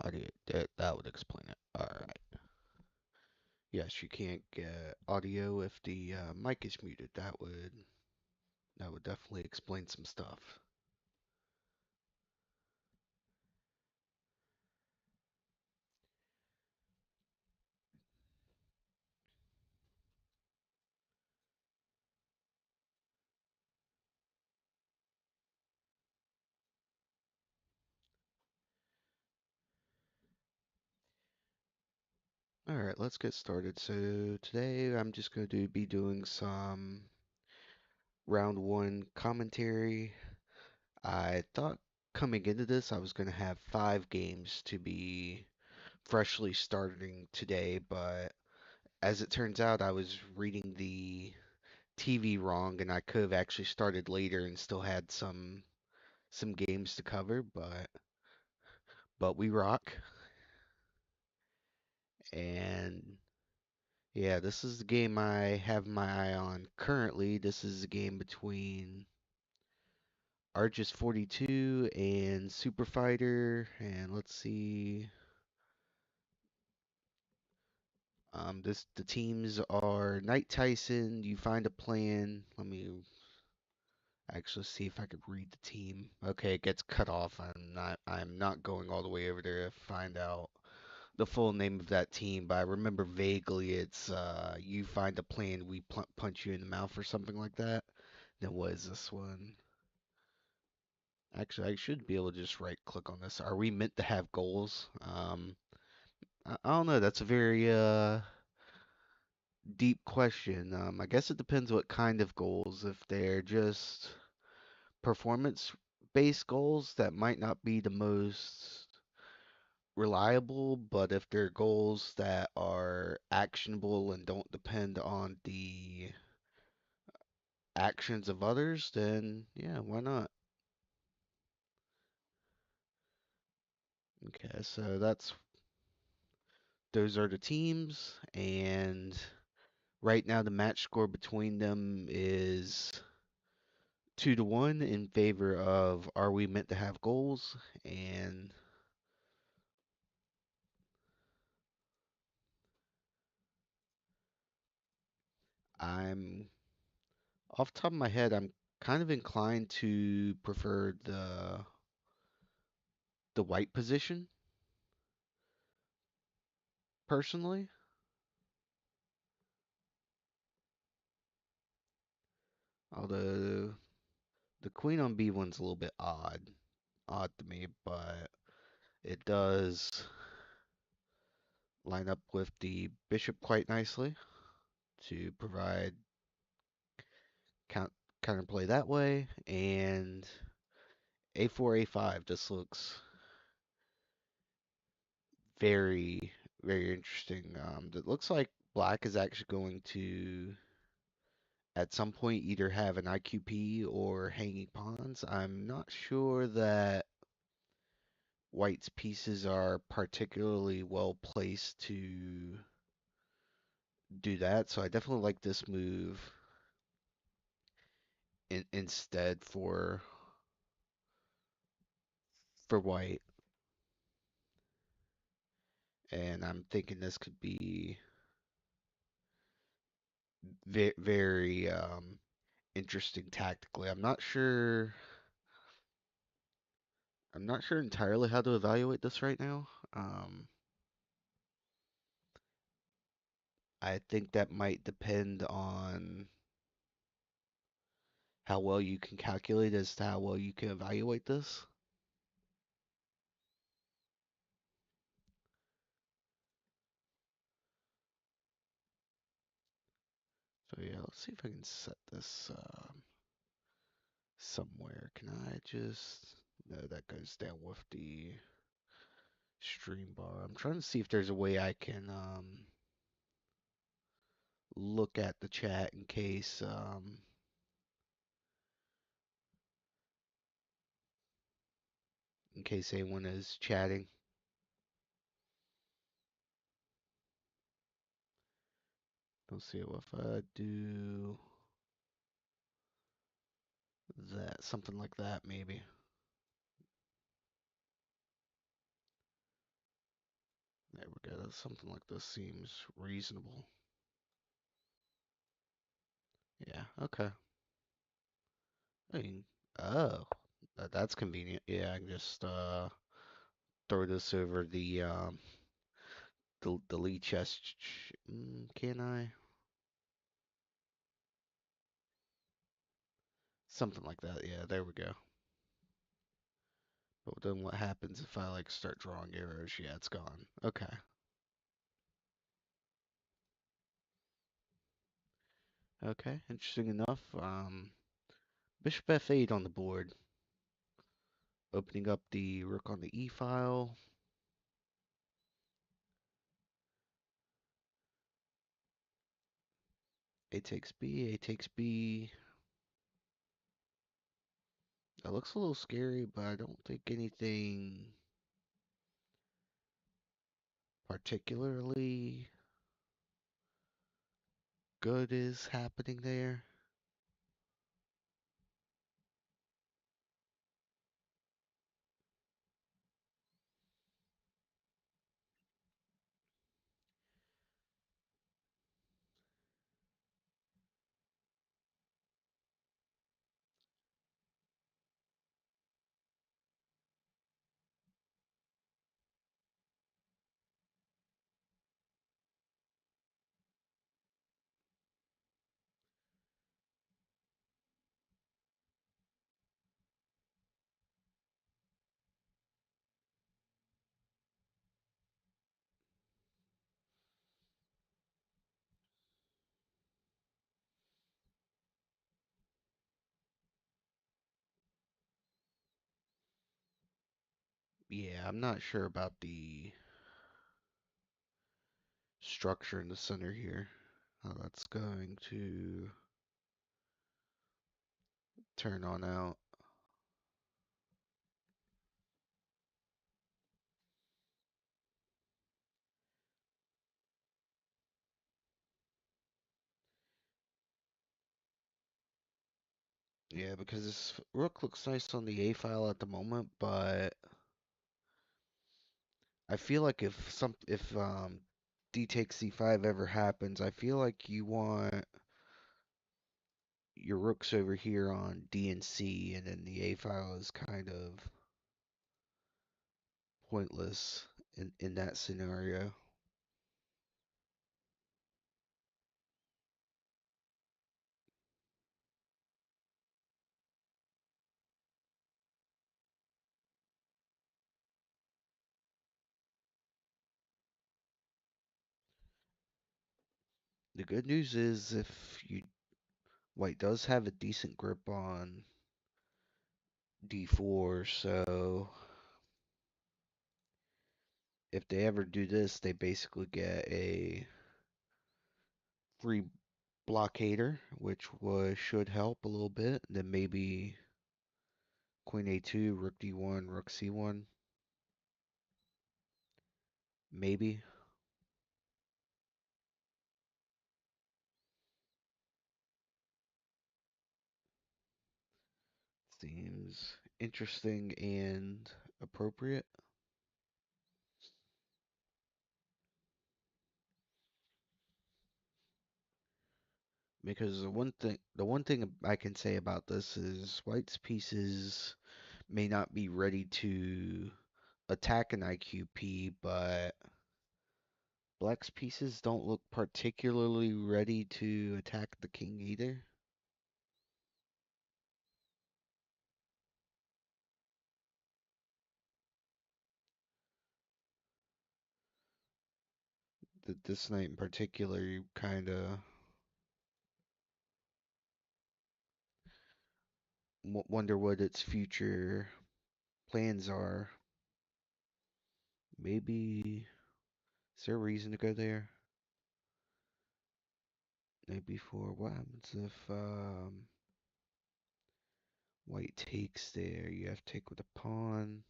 Audio, that would explain it. All right. Yes, you can't get audio if the mic is muted. That would definitely explain some stuff. All right, let's get started. So today I'm just going to be doing some round one commentary. I thought coming into this I was going to have 5 games to be freshly starting today, but as it turns out, I was reading the TV wrong, and I could have actually started later and still had some games to cover, but we rock. And yeah, this is the game I have my eye on currently. This is a game between Argis 42 and Super Fighter, and let's see. The teams are Knight Tyson. You find a plan. Let me actually see if I could read the team. Okay, it gets cut off. I'm not going all the way over there to find out the full name of that team, but I remember vaguely it's you find a plan, we punch you in the mouth or something like that. Then what is this one? Actually, I should be able to just right click on this. Are we meant to have goals? I don't know. That's a very deep question. I guess it depends what kind of goals. If they're just performance based goals, that might not be the most reliable, but if they're goals that are actionable and don't depend on the actions of others, then yeah, why not? Okay, so those are the teams, and right now the match score between them is 2-1 in favor of Are We Meant to Have Goals? And I'm off the top of my head, I'm kind of inclined to prefer the white position personally. Although the queen on B1's a little bit odd to me, but it does line up with the bishop quite nicely to provide count counterplay that way, and A4 A5 just looks very very interesting. It looks like black is actually going to at some point either have an IQP or hanging pawns. I'm not sure that White's pieces are particularly well placed to do that, so I definitely like this move instead for White, and I'm thinking this could be very interesting tactically. I'm not sure entirely how to evaluate this right now. I think that might depend on how well you can calculate as to how well you can evaluate this. So yeah, let's see if I can set this somewhere. Can I just... No, that goes down with the stream bar. I'm trying to see if there's a way I can look at the chat in case anyone is chatting. Let's see if I do that, something like that maybe. There we go. Something like this seems reasonable. Yeah, okay. I mean, oh, that's convenient. Yeah, I can just throw this over the lead chest. Can I? Something like that. Yeah, there we go. But then what happens if I like start drawing arrows? Yeah, it's gone. Okay. Okay, interesting enough. Bishop f8 on the board. Opening up the rook on the e file. A takes B, A takes B. That looks a little scary, but I don't think anything particularly good is happening there. Yeah, I'm not sure about the structure in the center here. How that's going to turn on out. Yeah, because this rook looks nice on the A file at the moment, but I feel like if D takes C5 ever happens, I feel like you want your rooks over here on D and C, and then the A file is kind of pointless in that scenario. The good news is if you White does have a decent grip on D4, so if they ever do this, they basically get a free blockader, which should help a little bit. Then maybe Queen A2, Rook D1, Rook C1, maybe. Seems interesting and appropriate. Because the one thing I can say about this is White's pieces may not be ready to attack an IQP, but Black's pieces don't look particularly ready to attack the king either. This night in particular, you kind of wonder what its future plans are. Maybe is there a reason to go there? Maybe for what happens if White takes there? You have to take with a pawn.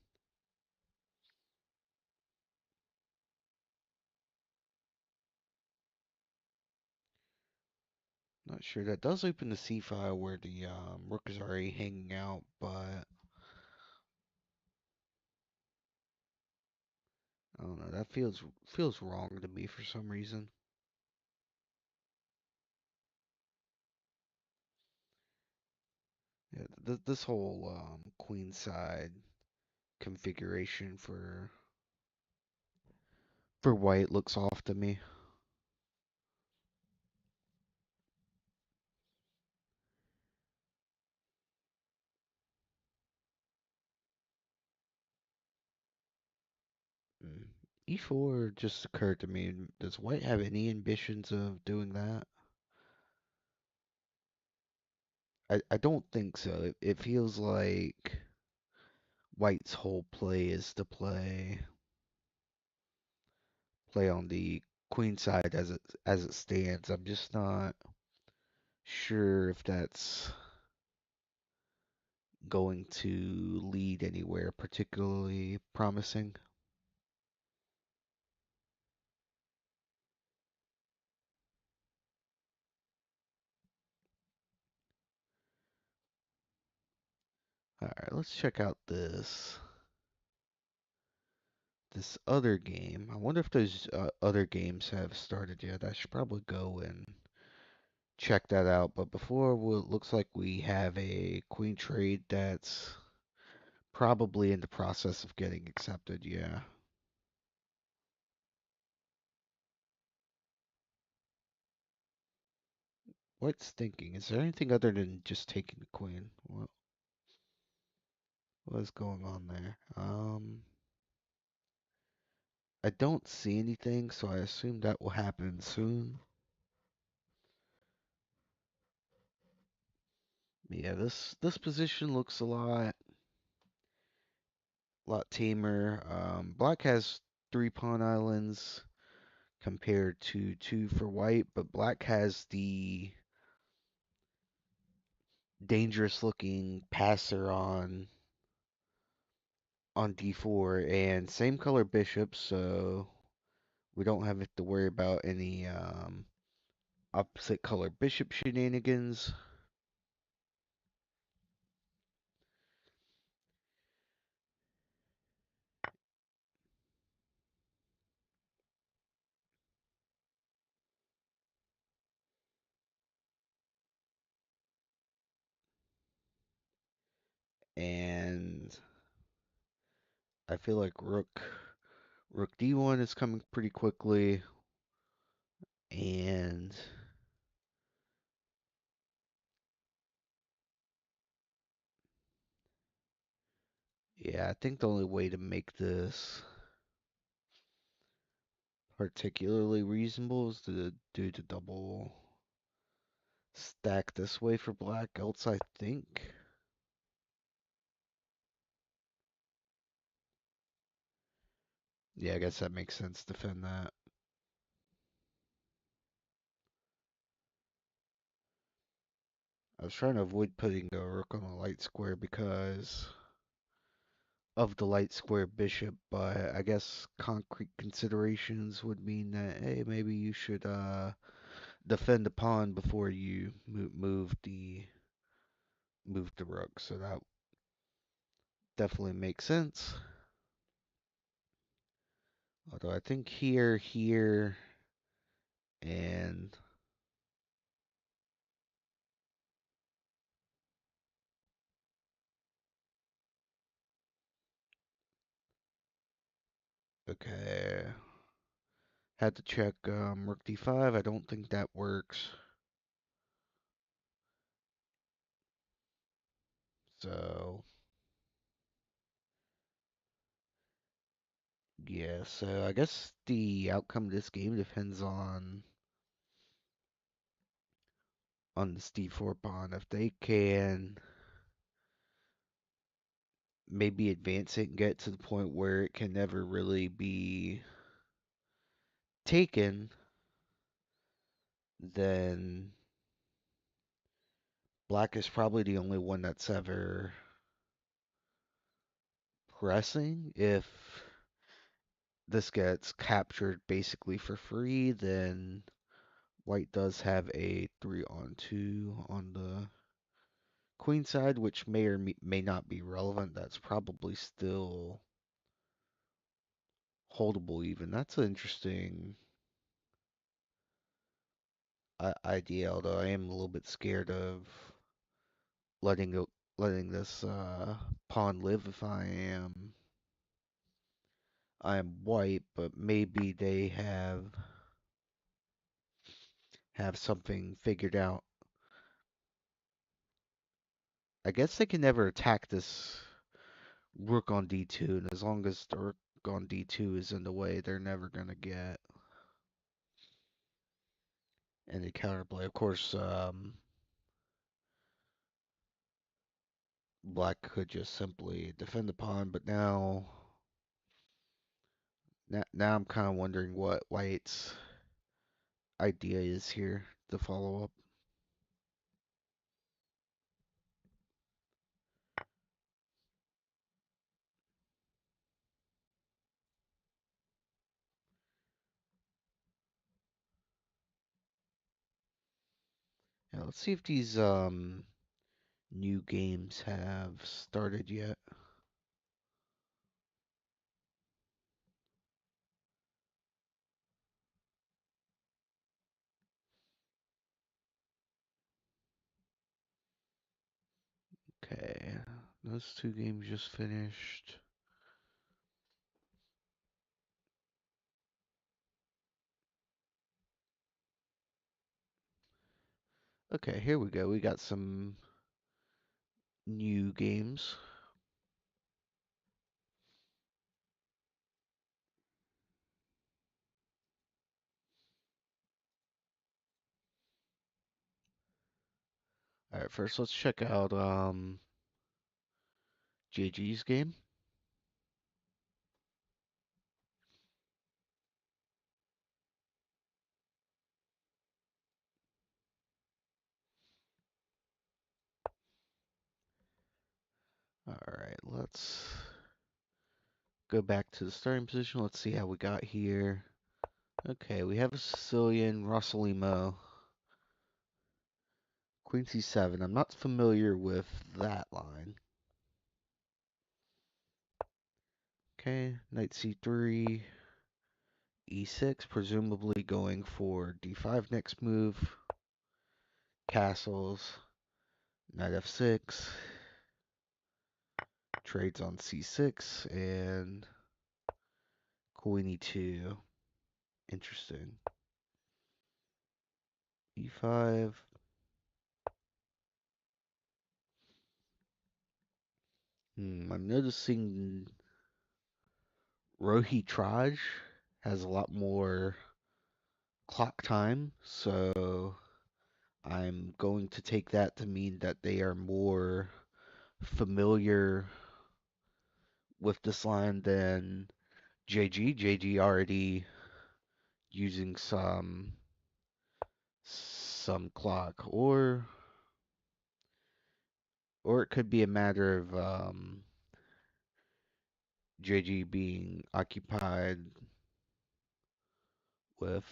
Not sure. That does open the C file where the rook is already hanging out, but I don't know. that feels wrong to me for some reason. Yeah, this whole queen side configuration for white looks off to me. Mm. E4 just occurred to me. Does white have any ambitions of doing that? I don't think so. It feels like white's whole play is to play on the queen side as it stands. I'm just not sure if that's going to lead anywhere particularly promising. All right, let's check out this other game. I wonder if those other games have started yet. I should probably go and check that out. But before, well, it looks like we have a queen trade that's probably in the process of getting accepted. Yeah. What's thinking? Is there anything other than just taking the queen? What is going on there? I don't see anything, so I assume that will happen soon. Yeah, this position looks a lot tamer. Black has three pawn islands compared to two for white, but black has the dangerous looking passer on d4 and same color bishops, so we don't have to worry about any opposite color bishop shenanigans. And I feel like rook d1 is coming pretty quickly, and yeah, I think the only way to make this particularly reasonable is to do the double stack this way for black. Else, I think, yeah, I guess that makes sense. Defend that. I was trying to avoid putting a rook on the light square because of the light square bishop, but I guess concrete considerations would mean that hey, maybe you should defend the pawn before you move the rook. So that definitely makes sense. Although I think here, and okay, had to check rook d5. I don't think that works. So yeah, so I guess the outcome of this game depends on this d4 pawn. If they can maybe advance it and get to the point where it can never really be taken, then black is probably the only one that's ever pressing. If this gets captured basically for free, then white does have a 3 on 2 on the queen side, which may or may not be relevant. That's probably still holdable even. That's an interesting idea, although I am a little bit scared of letting it, letting this pawn live if I am white, but maybe they have something figured out. I guess they can never attack this rook on d2, and as long as the rook on d2 is in the way, they're never gonna get any counterplay. Of course, black could just simply defend the pawn, but now I'm kind of wondering what white's idea is here to follow up. Yeah, let's see if these new games have started yet. Okay, those two games just finished. Okay, here we go. We got some new games. All right, first let's check out JG's game. All right, let's go back to the starting position. Let's see how we got here. Okay, we have a Sicilian, Rossolimo, Queen C7. I'm not familiar with that line. Okay, Knight C3, E6, presumably going for D5 next move. Castles, Knight F6, trades on C6, and Queen E2. Interesting. E5. I'm noticing Rohi Traj has a lot more clock time, so I'm going to take that to mean that they are more familiar with this line than JG. JG already using some clock, or it could be a matter of JG being occupied with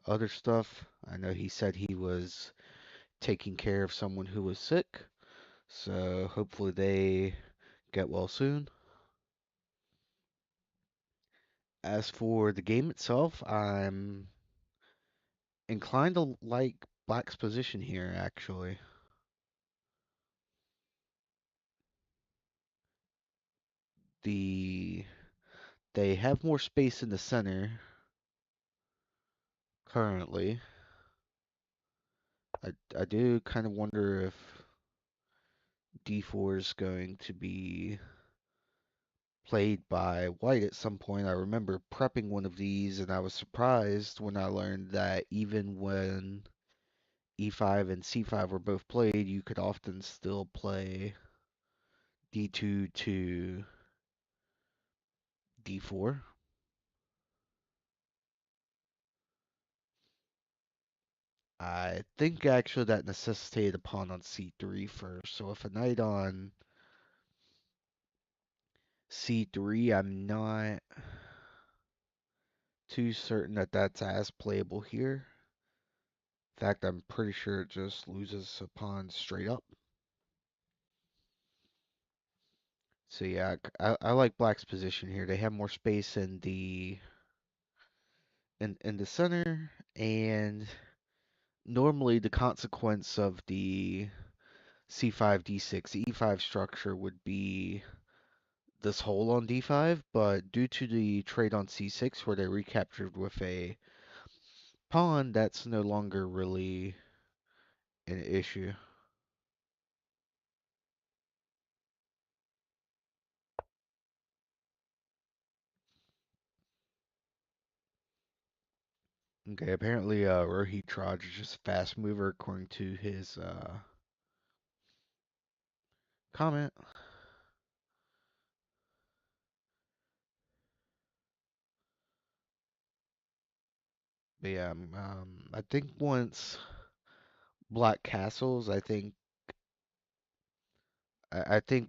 other stuff. I know he said he was taking care of someone who was sick, so hopefully they get well soon. As for the game itself, I'm inclined to like Black's position here, actually. The They have more space in the center currently. I do kind of wonder if d4 is going to be played by white at some point. I remember prepping one of these and I was surprised when I learned that even when e5 and c5 were both played, you could often still play d2 to d4. I think actually that necessitated a pawn on c3 first. So if a knight on c3, I'm not too certain that that's as playable here. In fact, I'm pretty sure it just loses a pawn straight up. So yeah, I like Black's position here. They have more space in the in the center, and normally the consequence of the c5 d6 e5 structure would be this hole on d5, but due to the trade on c6 where they recaptured with a pawn, that's no longer really an issue. Okay, apparently Rohit Raj is just a fast mover according to his comment. But yeah, I think once Black castles, I think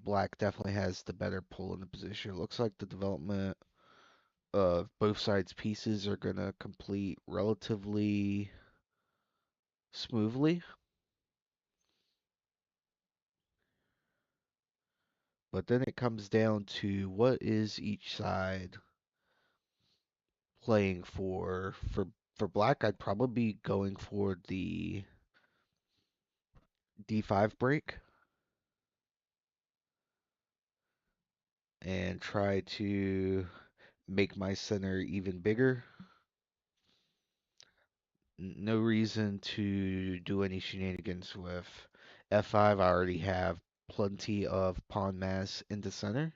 Black definitely has the better pull in the position. It looks like the development of both sides' pieces are gonna complete relatively smoothly, but then it comes down to what is each side playing for. For Black, I'd probably be going for the d5 break and try to make my center even bigger. No reason to do any shenanigans with f5. I already have plenty of pawn mass in the center.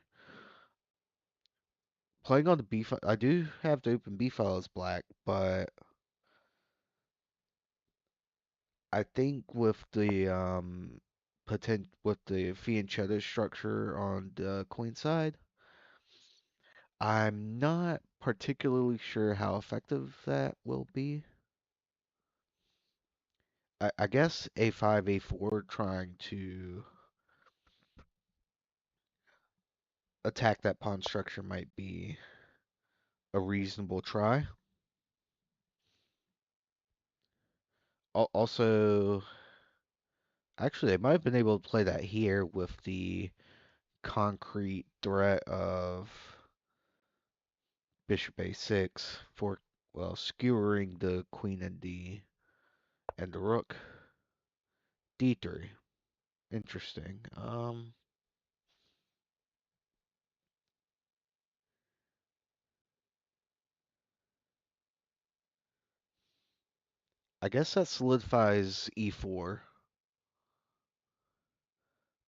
Playing on the b file, I do have the open b file as black, but I think with the with the fianchetto structure on the queen side, I'm not particularly sure how effective that will be. I guess a5, a4, trying to attack that pawn structure might be a reasonable try. Also, actually, they might have been able to play that here with the concrete threat of bishop a6 for, well, skewering the queen and the rook. d3. Interesting. I guess that solidifies e4,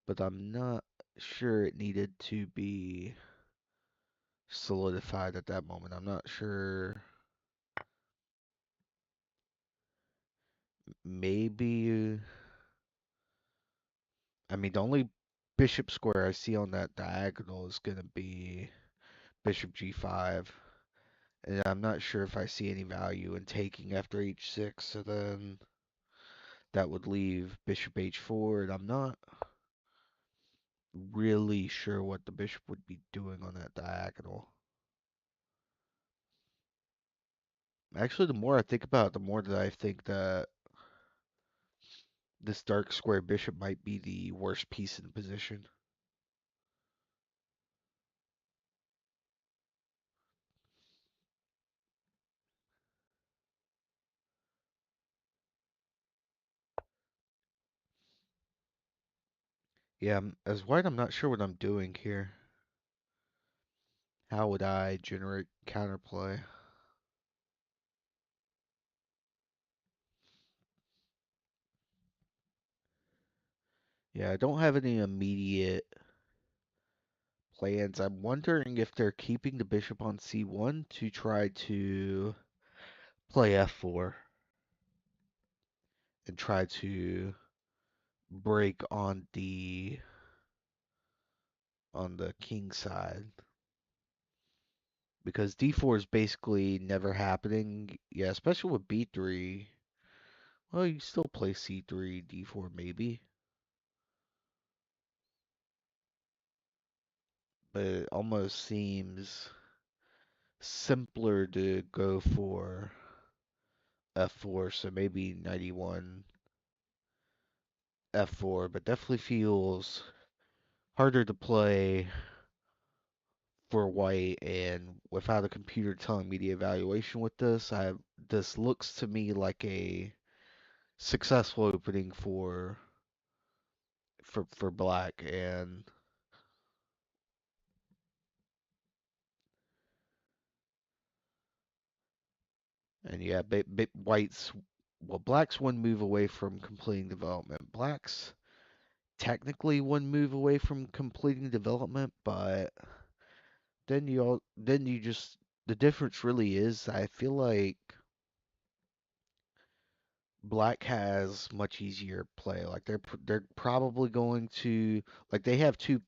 but I'm not sure it needed to be solidified at that moment. I'm not sure. Maybe. I mean, the only bishop square I see on that diagonal is going to be bishop g5. And I'm not sure if I see any value in taking after h6. So then that would leave bishop h4. And I'm not really sure what the bishop would be doing on that diagonal. Actually, the more I think about it, the more that I think that this dark square bishop might be the worst piece in the position. Yeah, as white, I'm not sure what I'm doing here. How would I generate counterplay? Yeah, I don't have any immediate plans. I'm wondering if they're keeping the bishop on c1 to try to play f4 and try to break on the king side because d4 is basically never happening. Yeah, especially with b3. Well, you still play c3, d4 maybe, but it almost seems simpler to go for f4, so maybe knight e1, f4, but definitely feels harder to play for white, and without a computer telling me the evaluation with this, this looks to me like a successful opening for black, and yeah, white's well, black's one move away from completing development. Black's technically one move away from completing development, but then you just the difference really is I feel like black has much easier play. Like they're probably going to like they have two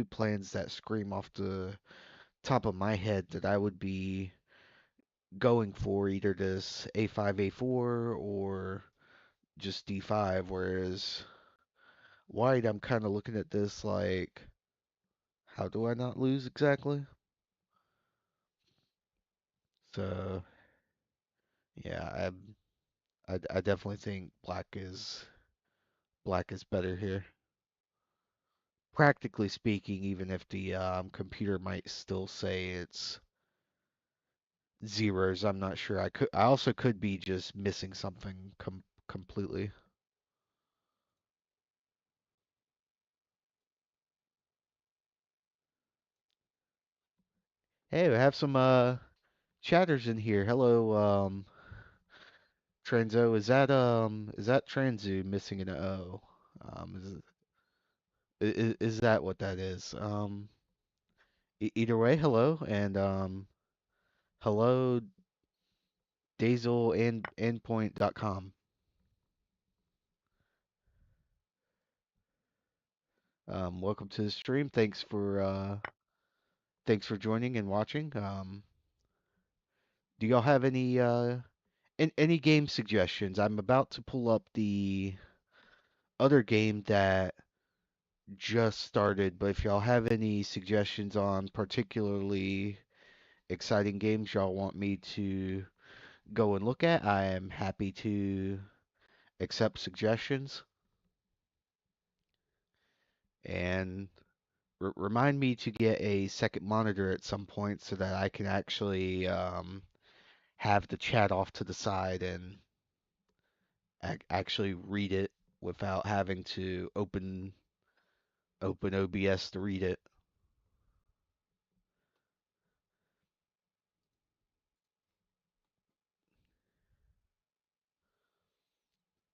plans that scream off the top of my head that I would be going for either this a5 a4 or just d5, whereas white I'm kind of looking at this like how do I not lose exactly? So yeah, I definitely think black is better here. Practically speaking, even if the computer might still say it's zeros, I'm not sure. I also could be just missing something completely. Hey, we have some chatters in here. Hello, Transo. Is that Transu missing an O? Is that what that is? Either way, hello and hello Dazel and endpoint.com. Welcome to the stream. Thanks for joining and watching. Do y'all have any game suggestions? I'm about to pull up the other game that just started, but if y'all have any suggestions on particularly exciting games y'all want me to go and look at, I am happy to accept suggestions. And remind me to get a second monitor at some point so that I can actually have the chat off to the side and actually read it without having to open OBS to read it.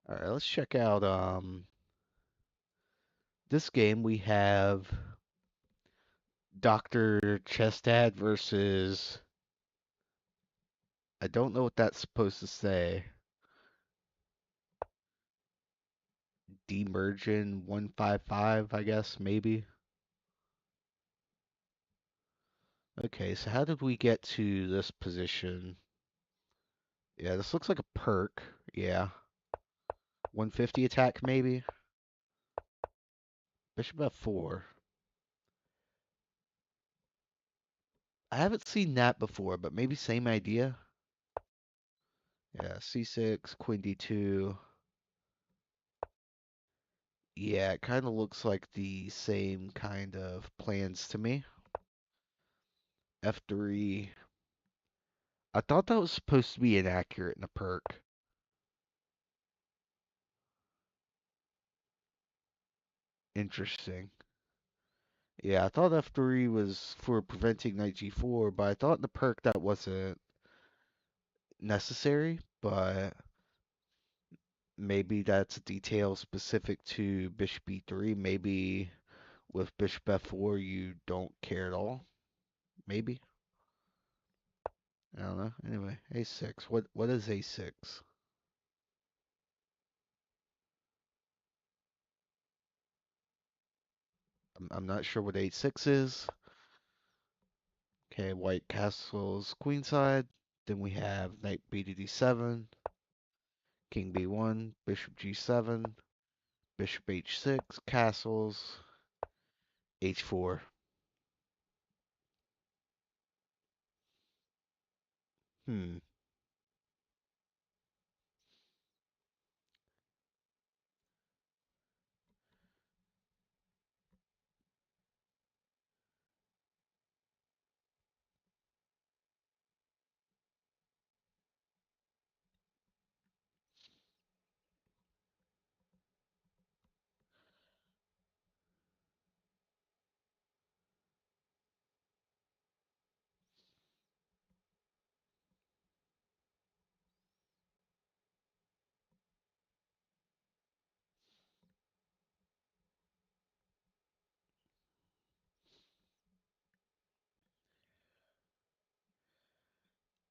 All right, let's check out this game. We have Dr. Chestad versus I don't know what that's supposed to say. Demergin 155, I guess, maybe. Okay, so how did we get to this position? Yeah, this looks like a perk. Yeah. 150 attack, maybe? Bishop F4. I haven't seen that before, but maybe same idea. Yeah, C6, Queen D2. Yeah, it kind of looks like the same kind of plans to me. F3. I thought that was supposed to be inaccurate in a perk. Interesting. Yeah, I thought F3 was for preventing knight G4, but I thought in the perk that wasn't necessary, but maybe that's a detail specific to bishop E3. Maybe with bishop F4 you don't care at all. Maybe. I don't know. Anyway, A6. What is A6? I'm not sure what A6 is. Okay, white castles queenside. Then we have knight B to D7, king B1, bishop G7, bishop H6, castles, H4. Hmm.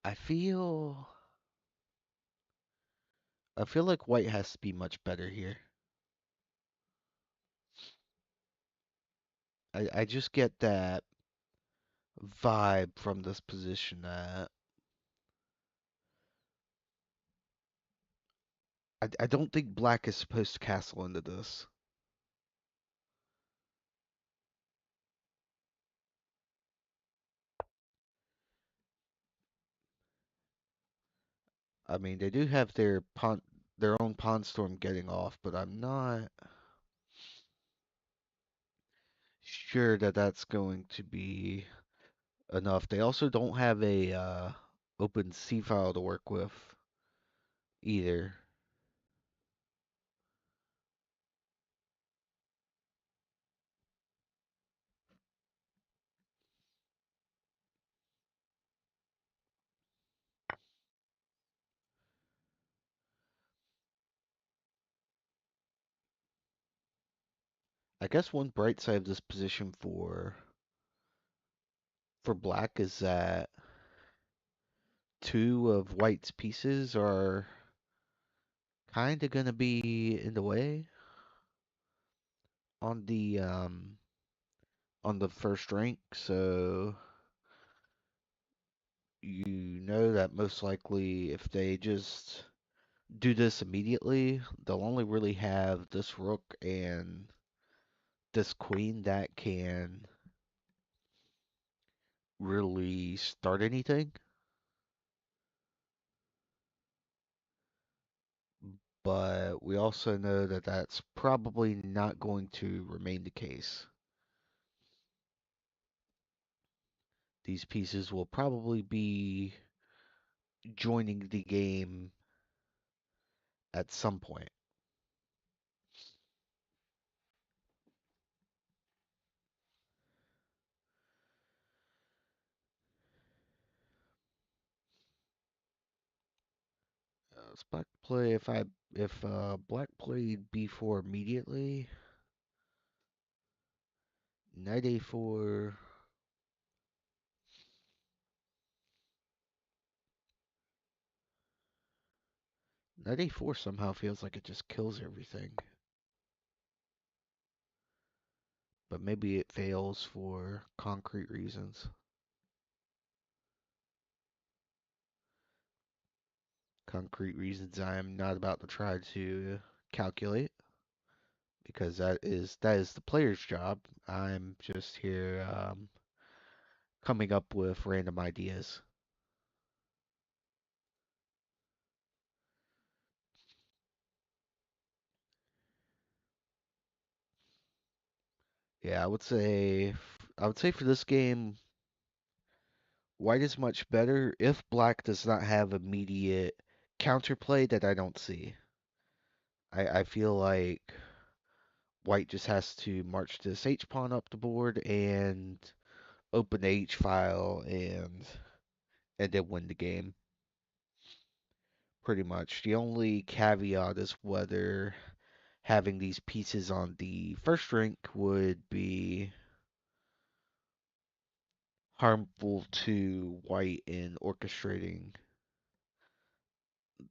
I feel I feel like white has to be much better here. I just get that vibe from this position that I don't think black is supposed to castle into this. I mean, they do have their own pawn storm getting off, but I'm not sure that that's going to be enough. They also don't have a open C file to work with either. I guess one bright side of this position for black is that two of white's pieces are kind of going to be in the way on the first rank, so you know that most likely if they just do this immediately, they'll only really have this rook and this queen that can really start anything. But we also know that that's probably not going to remain the case. These pieces will probably be joining the game at some point. Let's black play if black played b4 immediately, knight a4. Knight a4 somehow feels like it just kills everything. But maybe it fails for concrete reasons. Concrete reasons I am not about to try to calculate because that is the player's job. I'm just here coming up with random ideas. Yeah, I would say for this game, white is much better if black does not have immediate counterplay that I don't see. I feel like white just has to march this H pawn up the board and open the H file and then win the game. Pretty much. The only caveat is whether having these pieces on the first rank would be harmful to white in orchestrating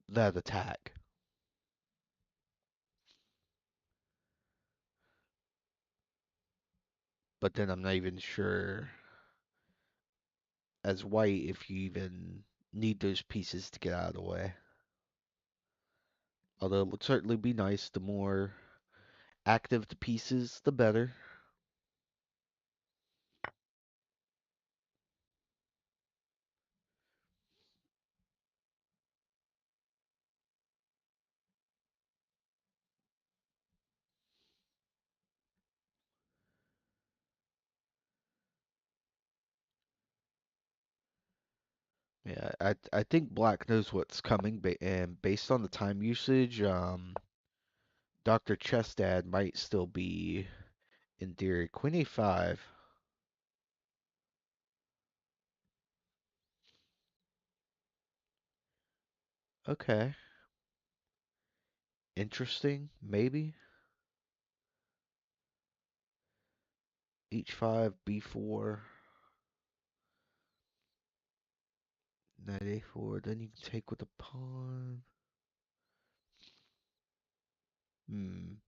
that attack. But then I'm not even sure as white if you even need those pieces to get out of the way. Although it would certainly be nice, the more active the pieces, the better. Yeah, I think black knows what's coming, and based on the time usage, Dr. Chestad might still be in theory. Queen a5. Okay, interesting. Maybe h5, b4. Knight A4, then you can take with a pawn. Hmm.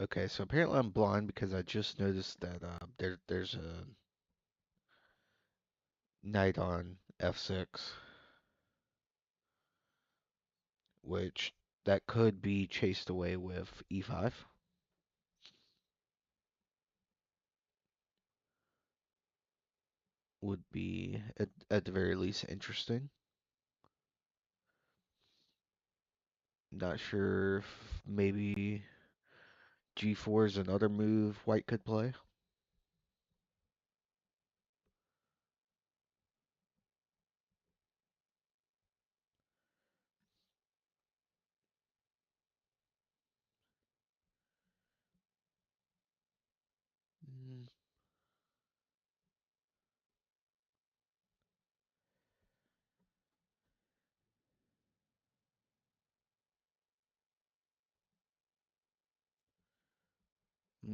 Okay, so apparently I'm blind because I just noticed that there's a knight on F6, which that could be chased away with E5. Would be at the very least interesting. Not sure if maybe G4 is another move White could play. Mm,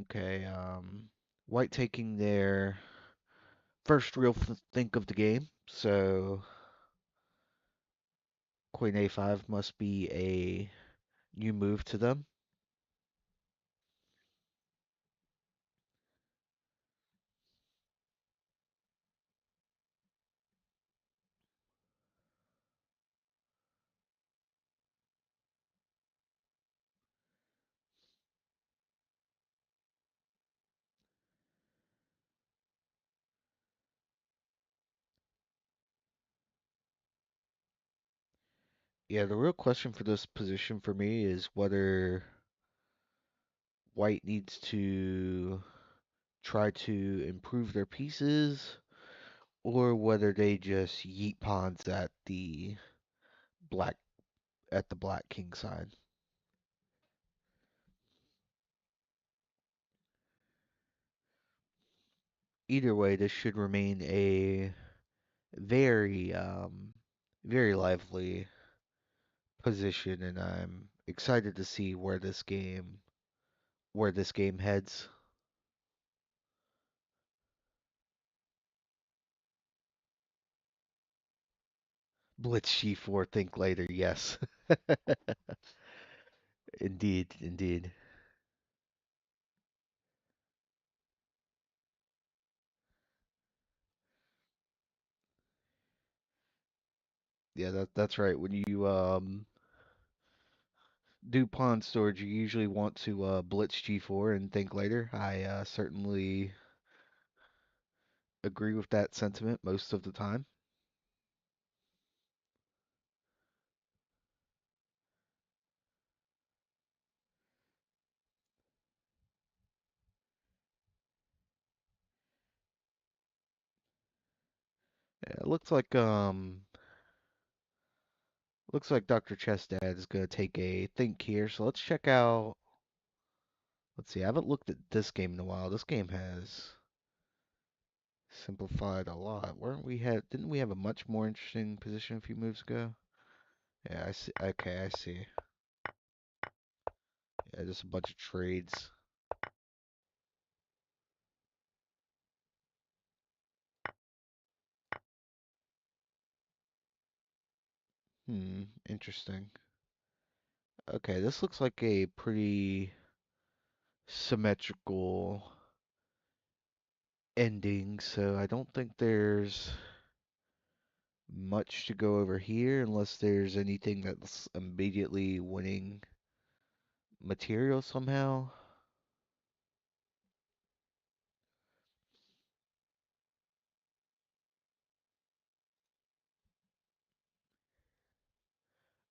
okay, White taking their first real think of the game, so Queen A5 must be a new move to them. Yeah, the real question for this position for me is whether White needs to try to improve their pieces or whether they just yeet pawns black at the black king side. Either way, this should remain a very very lively position, and I'm excited to see where this game heads. Blitz G4, think later, yes. Indeed, indeed. Yeah, that's right. When you do pawn storage, you usually want to blitz G4 and think later. I certainly agree with that sentiment most of the time. Yeah, it looks like Dr. Chestad is gonna take a think here. So let's check out. Let's see. I haven't looked at this game in a while. This game has simplified a lot. Weren't we had? Didn't we have a much more interesting position a few moves ago? Yeah, I see. Okay, I see. Yeah, just a bunch of trades. Interesting. Okay, this looks like a pretty symmetrical ending, so I don't think there's much to go over here unless there's anything that's immediately winning material somehow.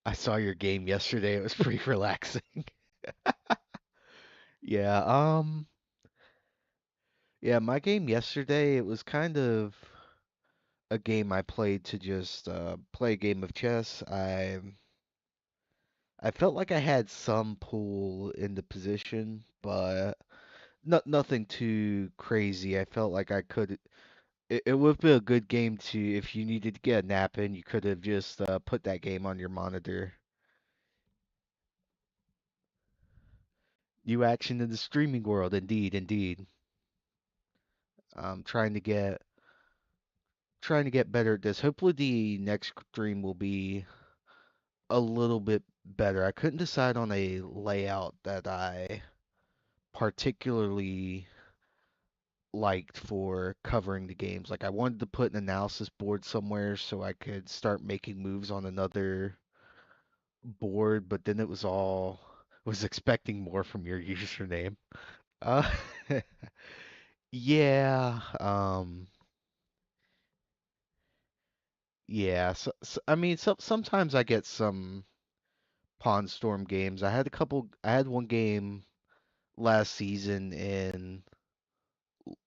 I saw your game yesterday. It was pretty relaxing. Yeah, Yeah, my game yesterday, it was kind of a game I played to just play a game of chess. I felt like I had some pull in the position, but nothing too crazy. I felt like I could. It would be a good game to if you needed to get a nap in, you could have just put that game on your monitor. New action in the streaming world, indeed, indeed. I'm trying to get better at this. Hopefully the next stream will be a little bit better. I couldn't decide on a layout that I particularly liked for covering the games. Like I wanted to put an analysis board somewhere so I could start making moves on another board, but then it was all was expecting more from your username. Uh yeah, yeah, I mean sometimes I get some Pawn Storm games. I had one game last season in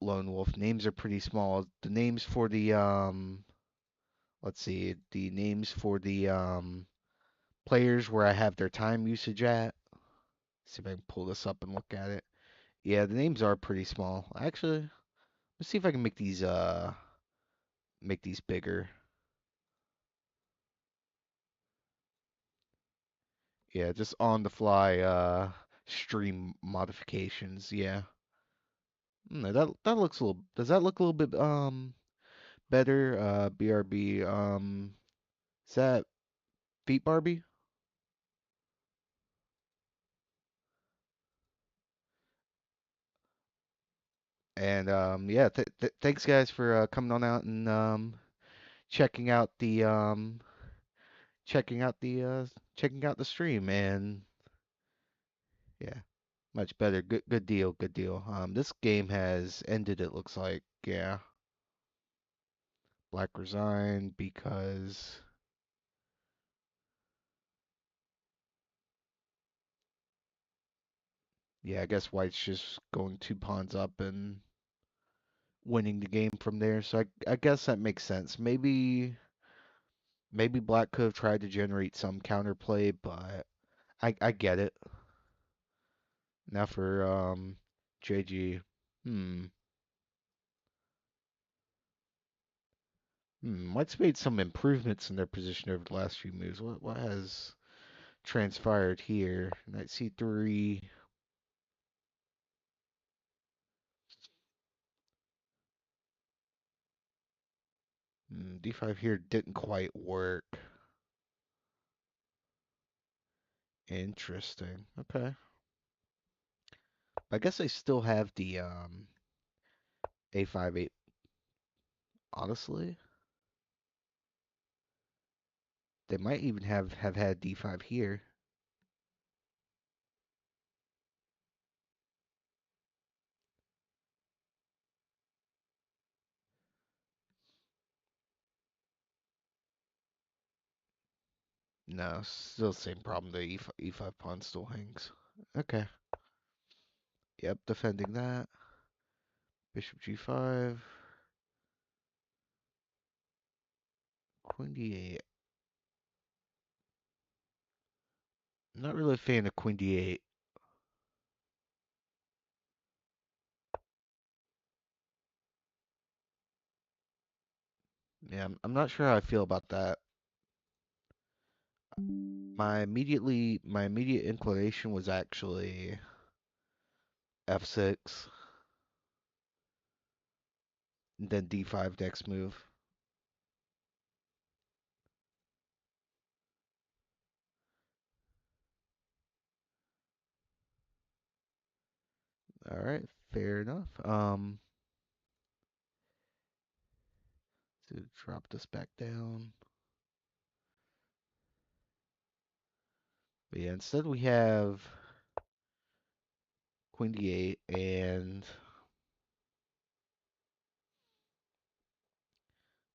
Lone Wolf. Names are pretty small. The names for the let's see, the names for the players where I have their time usage at. See if I can pull this up and look at it. Yeah, the names are pretty small. Actually, let's see if I can make these bigger. Yeah, just on the fly stream modifications. Yeah. That looks a little does that look a little bit better? BRB is that Feet Barbie? And yeah, thanks guys for coming on out and checking out the checking out the checking out the stream and yeah, much better. Good deal, good deal. This game has ended, it looks like. Yeah. Black resigned because yeah, I guess White's just going two pawns up and winning the game from there. So I guess that makes sense. Maybe Black could have tried to generate some counterplay, but I get it. Now for JG. Hmm. White's made some improvements in their position over the last few moves. What has transpired here? Knight C3. D5 here didn't quite work. Interesting. Okay. I guess I still have the A5 8. Honestly, they might even have had D5 here. No, still the same problem. The E5 pawn still hangs. Okay. Yep, defending that. Bishop G5. Queen D8. Not really a fan of Queen D8. Yeah, I'm not sure how I feel about that. My immediate inclination was actually F6, then D5 next move. All right, fair enough. To drop this back down. But yeah, instead we have Queen D8, and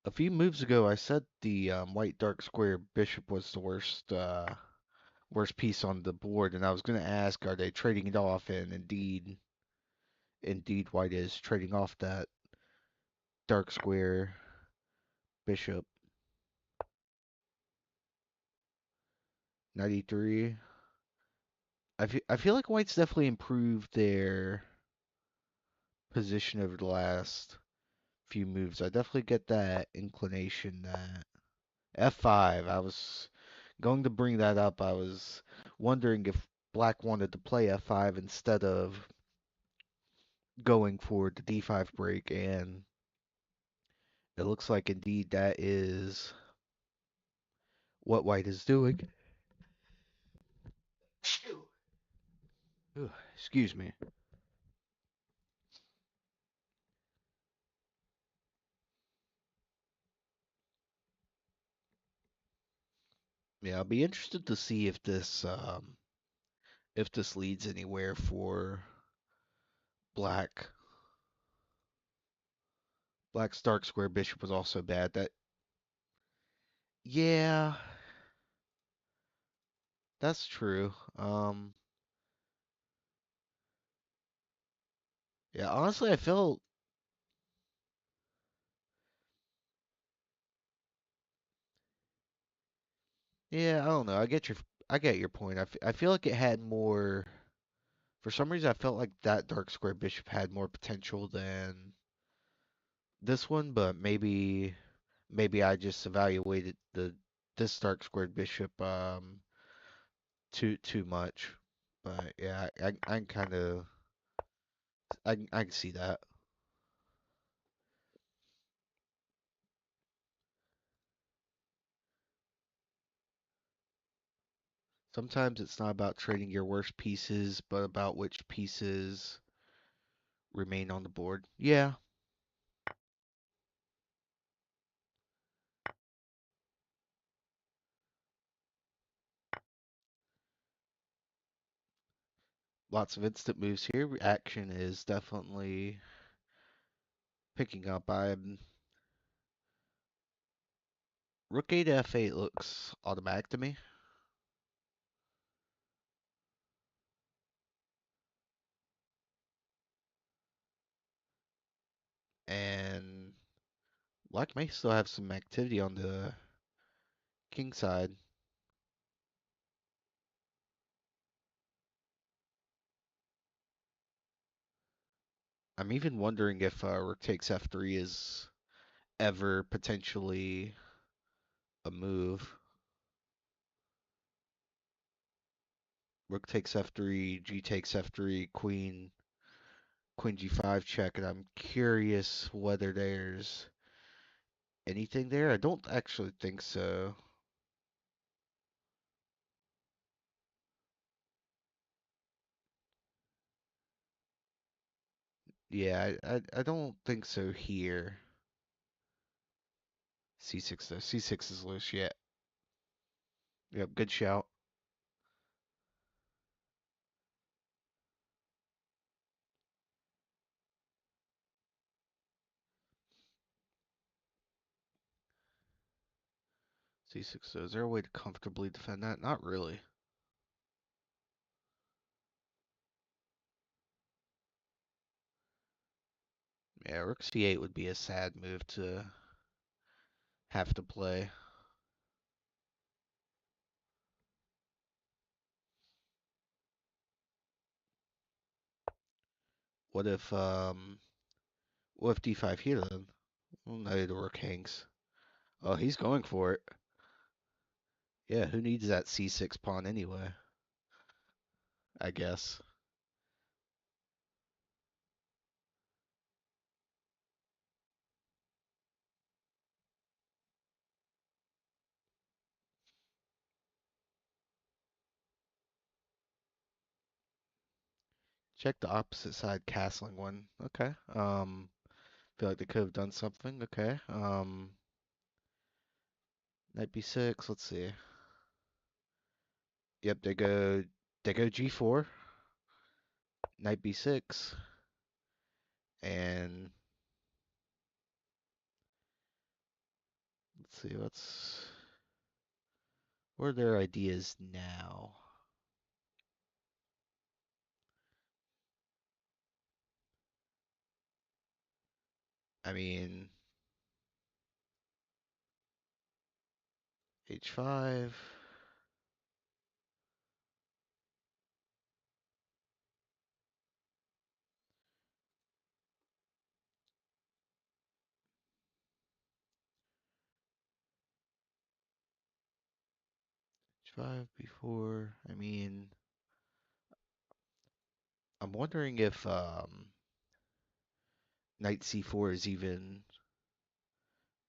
a few moves ago I said the white dark square bishop was the worst piece on the board, and I was gonna ask, are they trading it off? And indeed, indeed white is trading off that dark square bishop. 93. I feel like white's definitely improved their position over the last few moves. I definitely get that inclination that F5. I was going to bring that up. I was wondering if black wanted to play F5 instead of going for the D5 break, and it looks like indeed that is what white is doing. Ooh, excuse me. Yeah, I'll be interested to see if this leads anywhere for black. Black's dark square bishop was also bad. That yeah, that's true. Yeah, honestly, I felt yeah, I don't know. I get your point. I feel like it had more. For some reason, I felt like that dark square bishop had more potential than this one, but maybe I just evaluated the this dark squared bishop too much. But yeah, I kind of I can see that. Sometimes it's not about trading your worst pieces, but about which pieces remain on the board. Yeah, lots of instant moves here. Action is definitely picking up. I'm Rook 8 F8 looks automatic to me, and Black may still have some activity on the king side. I'm even wondering if Rook takes F3 is ever potentially a move. Rook takes F3, G takes F3, Queen G5 check, and I'm curious whether there's anything there. I don't actually think so. Yeah, I don't think so here. C6 though. C6 is loose. Yeah. Yep, good shout. C6 though. Is there a way to comfortably defend that? Not really. Yeah, Rook C8 would be a sad move to have to play. What if what if D5 here then? Well, no, the Rook hangs. Oh, he's going for it. Yeah, who needs that C6 pawn anyway? I guess. Check the opposite side castling one. Okay. Feel like they could have done something. Okay. Knight B6. Let's see. Yep, they go G4, Knight B6, and let's see what are their ideas now? I mean, h5, h5 before. I mean, I'm wondering if knight c4 is even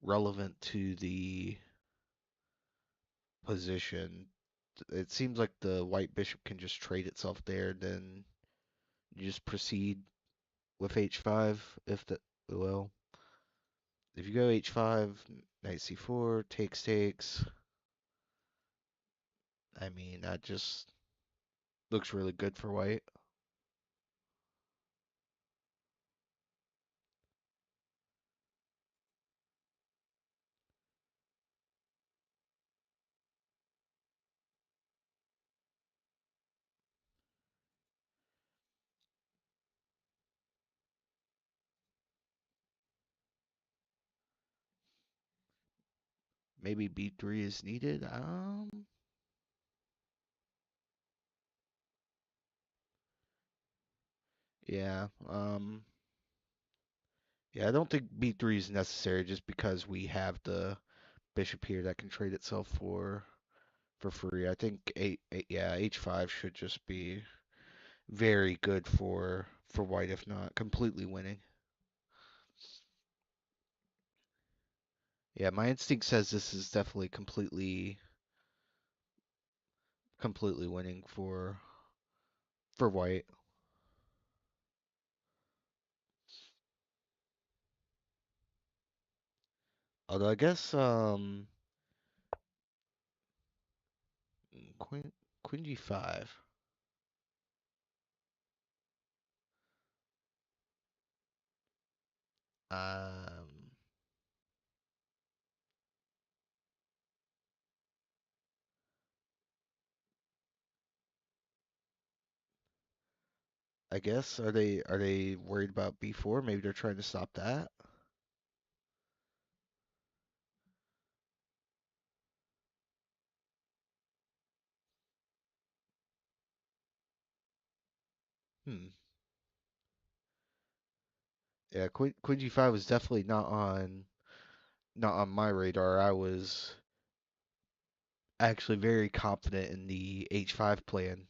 relevant to the position. It seems like the white bishop can just trade itself there, then you just proceed with h5 if the well, if you go h5, knight c4, takes. I mean, that just looks really good for white. Maybe b3 is needed. Yeah. Yeah, I don't think b3 is necessary just because we have the bishop here that can trade itself for free. I think yeah, h5 should just be very good for white, if not completely winning. Yeah, my instinct says this is definitely completely winning for white. Although I guess queen queen g5. Um, I guess are they worried about b4? Maybe they're trying to stop that. Hmm. Yeah, queen g5 was definitely not on my radar. I was actually very confident in the h5 plan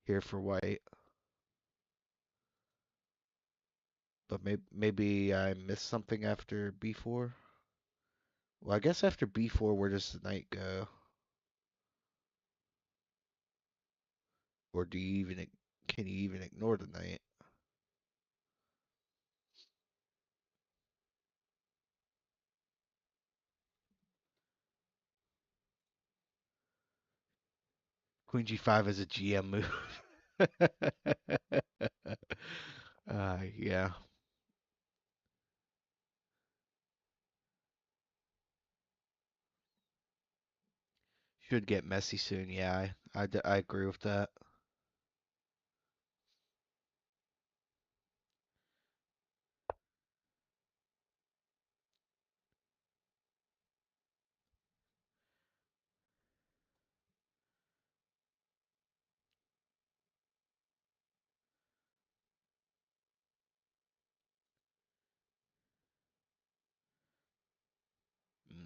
here for white, but maybe I missed something after b4. Well, I guess after b4, where does the knight go? Or can you even ignore the knight? Queen g5 is a GM move. Yeah, should get messy soon. Yeah, I agree with that.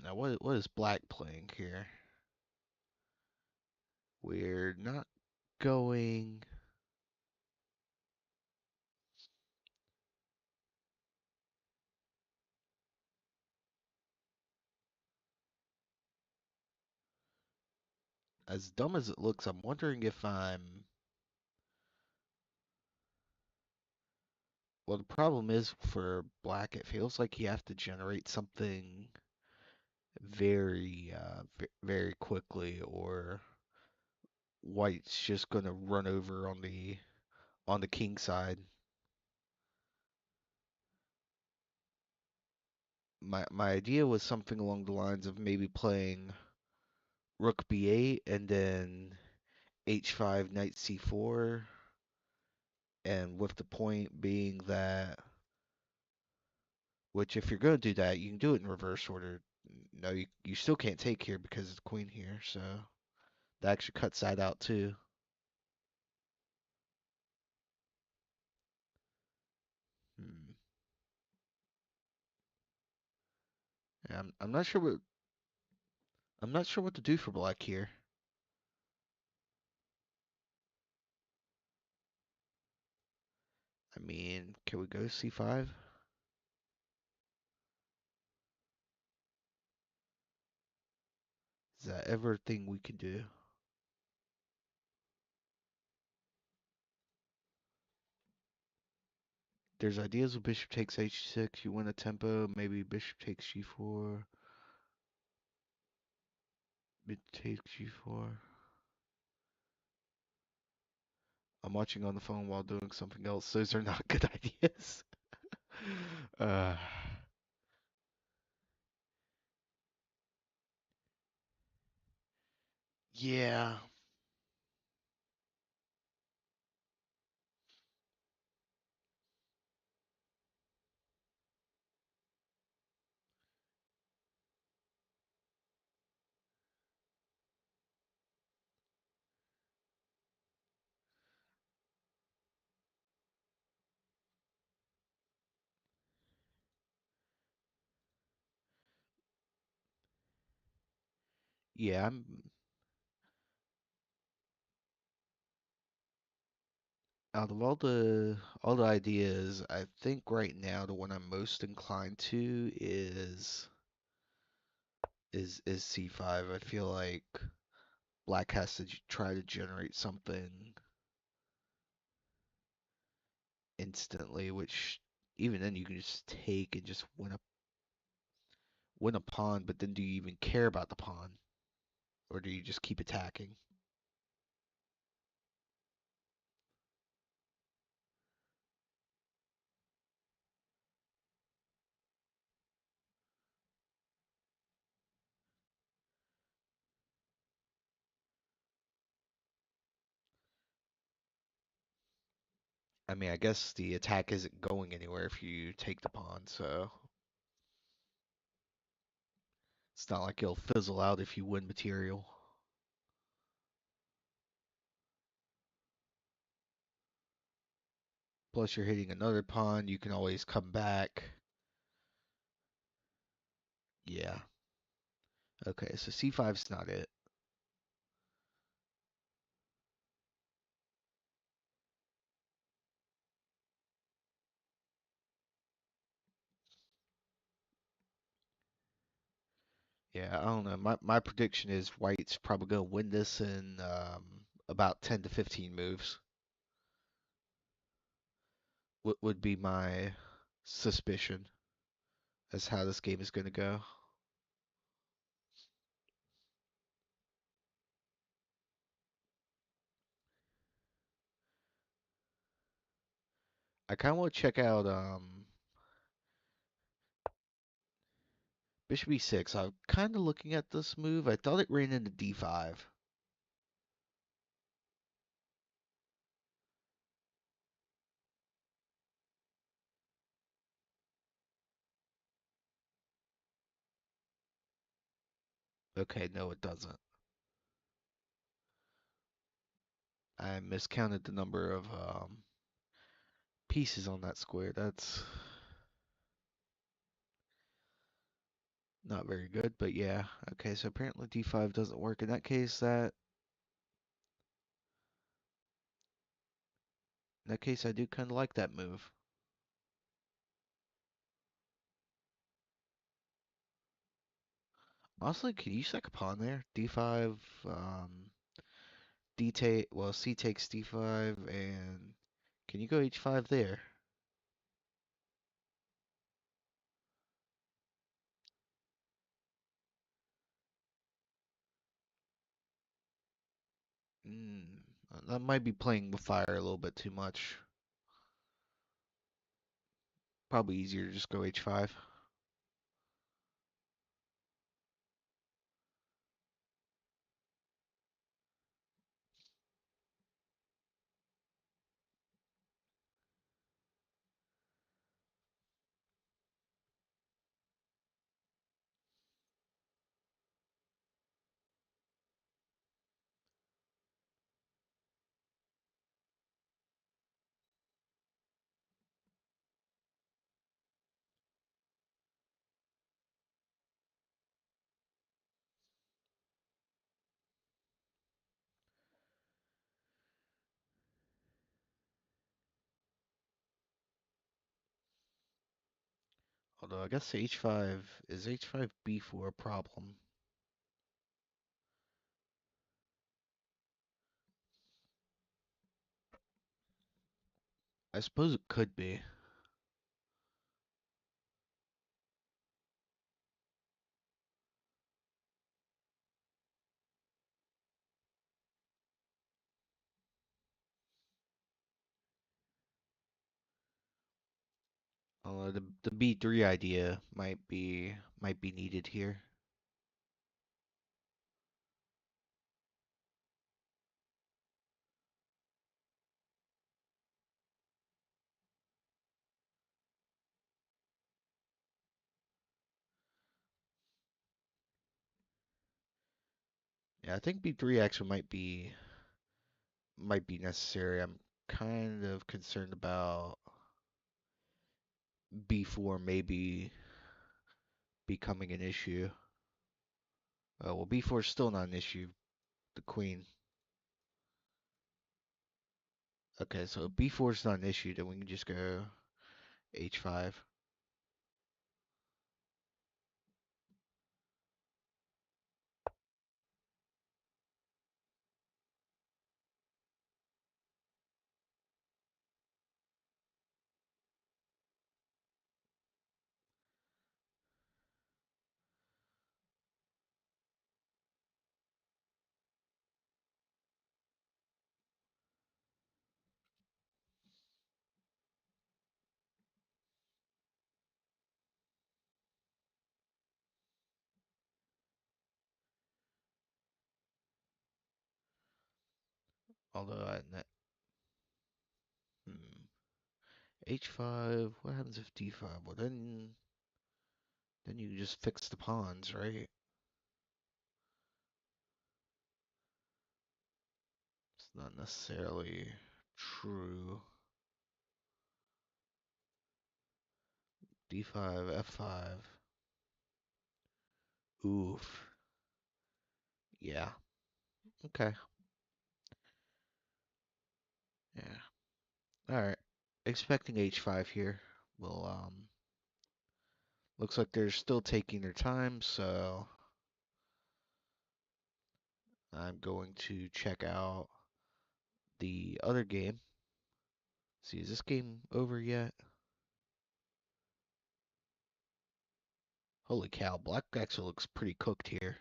Now, what is black playing here? We're not going. As dumb as it looks, I'm wondering if I'm. Well, the problem is for black, it feels like you have to generate something very quickly, or white's just gonna run over on the king side. My idea was something along the lines of maybe playing rook b8 and then h5 knight c4, and with the point being that Which, if you're going to do that, you can do it in reverse order. No, you still can't take here because of the queen here, so that actually cuts that out too. Hmm. Yeah, I'm not sure what to do for black here. I mean, can we go c5? Is that ever a thing we can do? There's ideas with bishop takes h6, you win a tempo, maybe bishop takes g4, mid takes g4. I'm watching on the phone while doing something else. Those are not good ideas. uh, yeah, yeah. Out of all the ideas, I think right now the one I'm most inclined to is c5. I feel like black has to try to generate something instantly, which even then you can just take and just win a pawn, but then do you even care about the pawn? Or do you just keep attacking? I mean, I guess the attack isn't going anywhere if you take the pawn, so it's not like it'll fizzle out if you win material. Plus, you're hitting another pawn, you can always come back. Yeah. Okay, so c5's not it. Yeah, I don't know. My prediction is White's probably gonna win this in about 10 to 15 moves. What would be my suspicion as how this game is gonna go. I kind of want to check out Bishop e6. I'm kind of looking at this move. I thought it ran into d5. Okay, no, it doesn't. I miscounted the number of pieces on that square. That's not very good, but yeah. Okay, so apparently d5 doesn't work. In that case, I do kind of like that move. Honestly, could you sack a pawn there? d5, d take, well, c takes d5, and can you go h5 there? Mm, that might be playing with fire a little bit too much. Probably easier to just go h5. Although I guess h5 is h5 b4 a problem? I suppose it could be. Although the b3 idea might be needed here. Yeah, I think b3 actually might be necessary. I'm kind of concerned about b4 maybe becoming an issue. Well, b4 is still not an issue. The queen. Okay, so if b4 is not an issue, then we can just go h5. Although hmm, h5. What happens if d5? Well, then you just fix the pawns, right? It's not necessarily true. d5, f5. Oof. Yeah. Okay. Yeah. All right. Expecting h5 here. Well, looks like they're still taking their time, so I'm going to check out the other game. See, is this game over yet? Holy cow, Black actually looks pretty cooked here.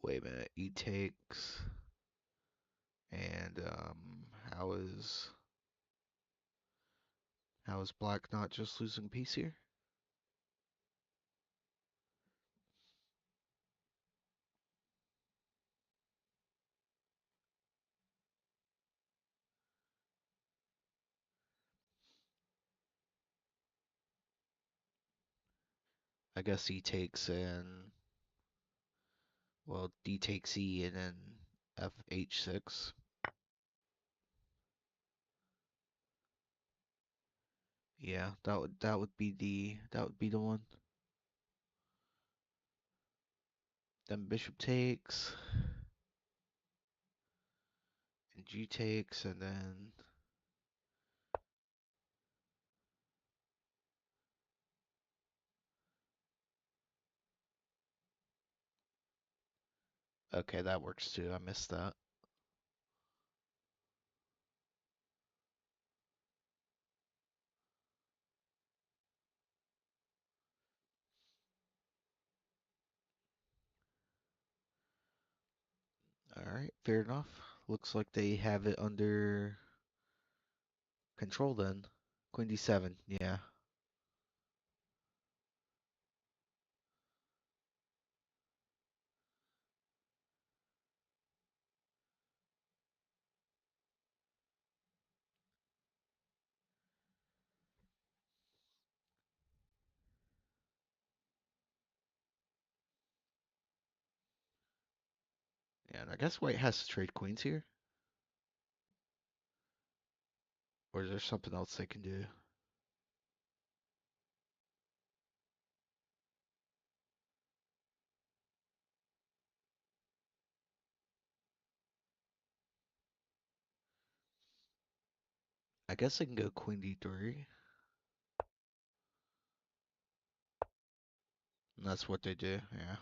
Wait a minute, E takes, and how is Black not just losing piece here? I guess E takes and well, D takes E and then F H6. Yeah, that would be the one. Then Bishop takes and G takes and then okay, that works too. I missed that. All right, fair enough. Looks like they have it under control then. Queen D7, yeah. Yeah, and I guess White has to trade queens here. Or is there something else they can do? I guess I can go queen d3. And that's what they do, yeah.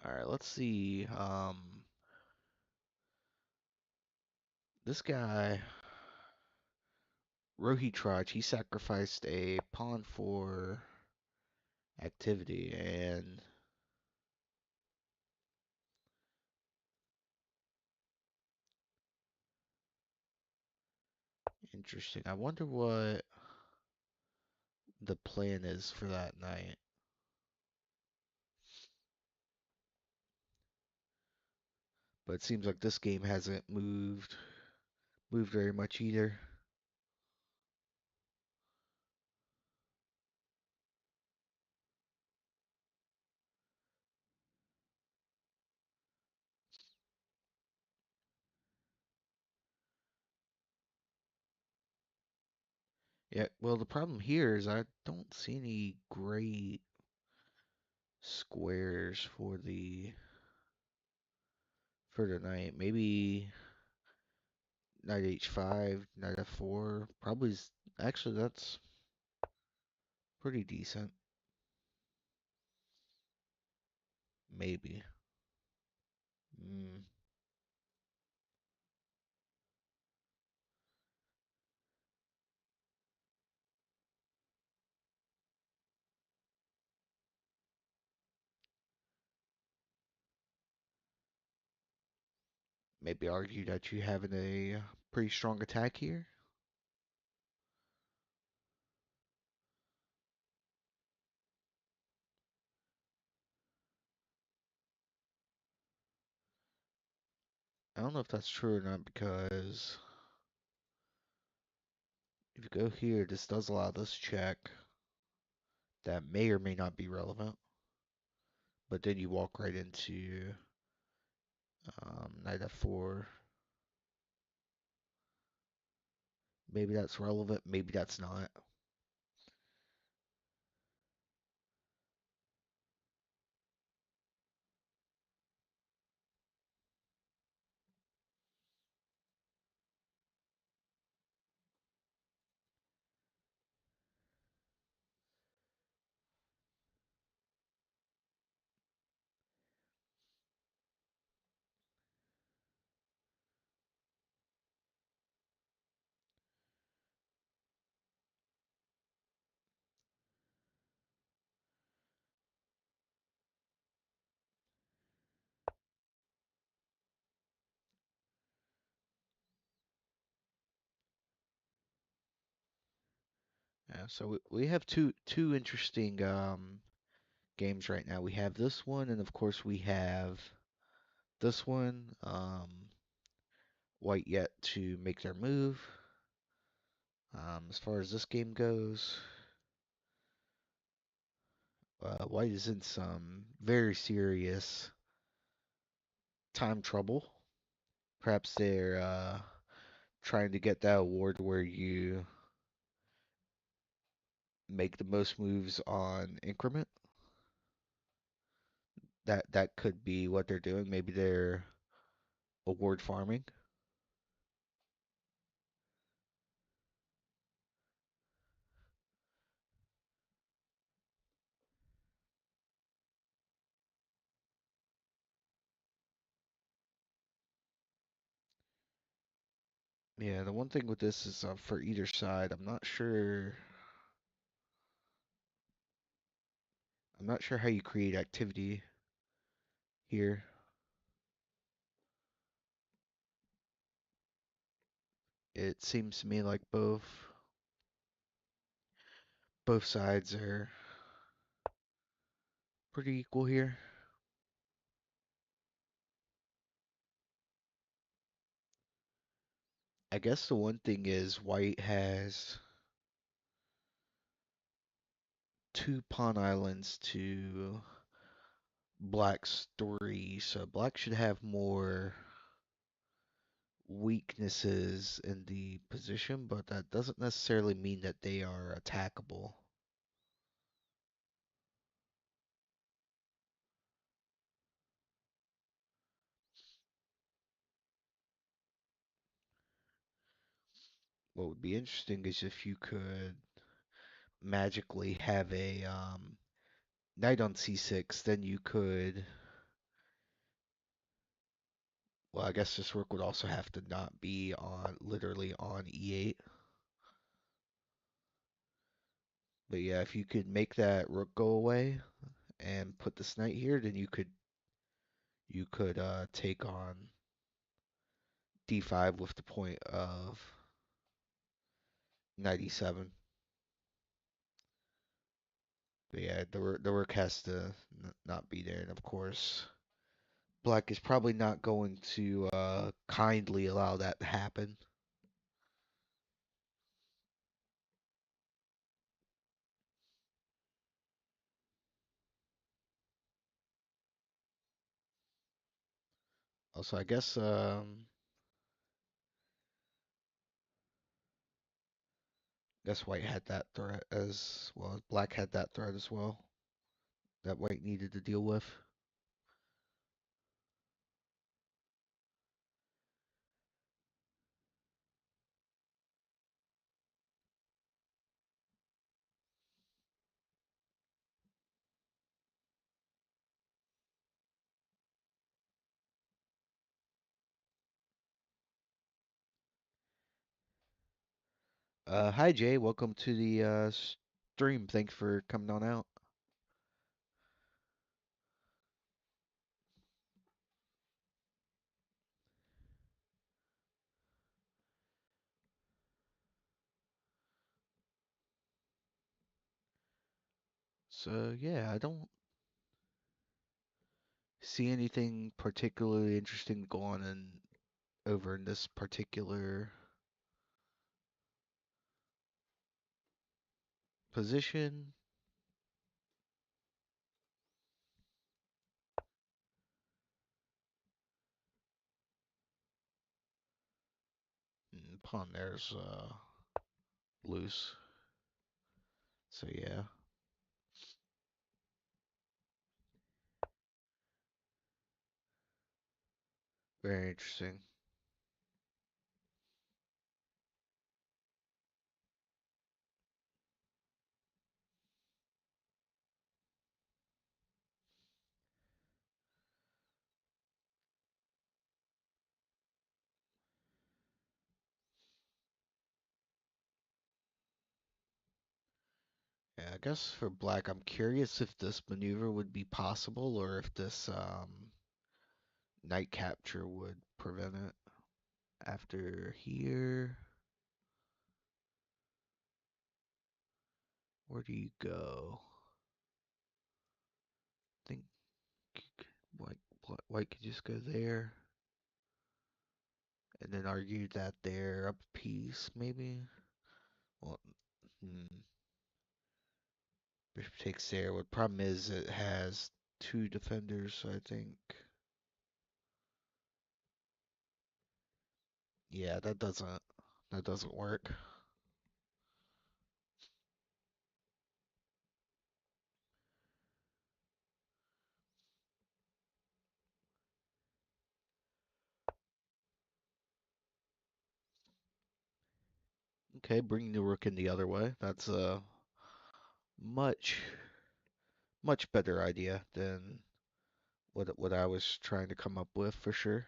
All right, let's see. This guy, Rohi Traj, he sacrificed a pawn for activity, and interesting. I wonder what the plan is for that night. But it seems like this game hasn't moved very much either. Yeah, well, the problem here is I don't see any great squares for the knight. Maybe knight h5, knight f4. Actually that's pretty decent. Maybe. Mm, maybe argue that you having a pretty strong attack here. I don't know if that's true or not because if you go here, this does allow this check that may or may not be relevant. But then you walk right into knight f4. Maybe that's relevant, maybe that's not. Yeah, so we have two interesting games right now. We have this one, and of course we have this one. White yet to make their move. As far as this game goes, White is in some very serious time trouble. Perhaps they're trying to get that award where you make the most moves on increment. That could be what they're doing. Maybe they're award farming. Yeah, the one thing with this is for either side, I'm not sure how you create activity here. It seems to me like both sides are pretty equal here. I guess the one thing is White has two pawn islands to Black's three, so Black should have more weaknesses in the position, but that doesn't necessarily mean that they are attackable. What would be interesting is if you could magically have a knight on c6, then you could. Well, I guess this rook would also have to not be on literally on e8. But yeah, if you could make that rook go away and put this knight here, then you could take on d5 with the point of knight e7. But yeah, the rook has to not be there, and of course, Black is probably not going to kindly allow that to happen. Also, I guess White had that threat as well as Black had that threat as well that White needed to deal with. Hi Jay, welcome to the stream. Thanks for coming on out. So yeah, I don't see anything particularly interesting going on over in this particular position. Pawn there's loose. So yeah, very interesting. Yeah, I guess for Black, I'm curious if this maneuver would be possible or if this knight capture would prevent it. After here, where do you go? I think White, White could just go there and then argue that they're up a piece, maybe. Well, hmm, Bishop takes there. What problem is it has two defenders, so I think. Yeah, that doesn't work. Okay, bringing the rook in the other way. That's a much much better idea than what I was trying to come up with for sure.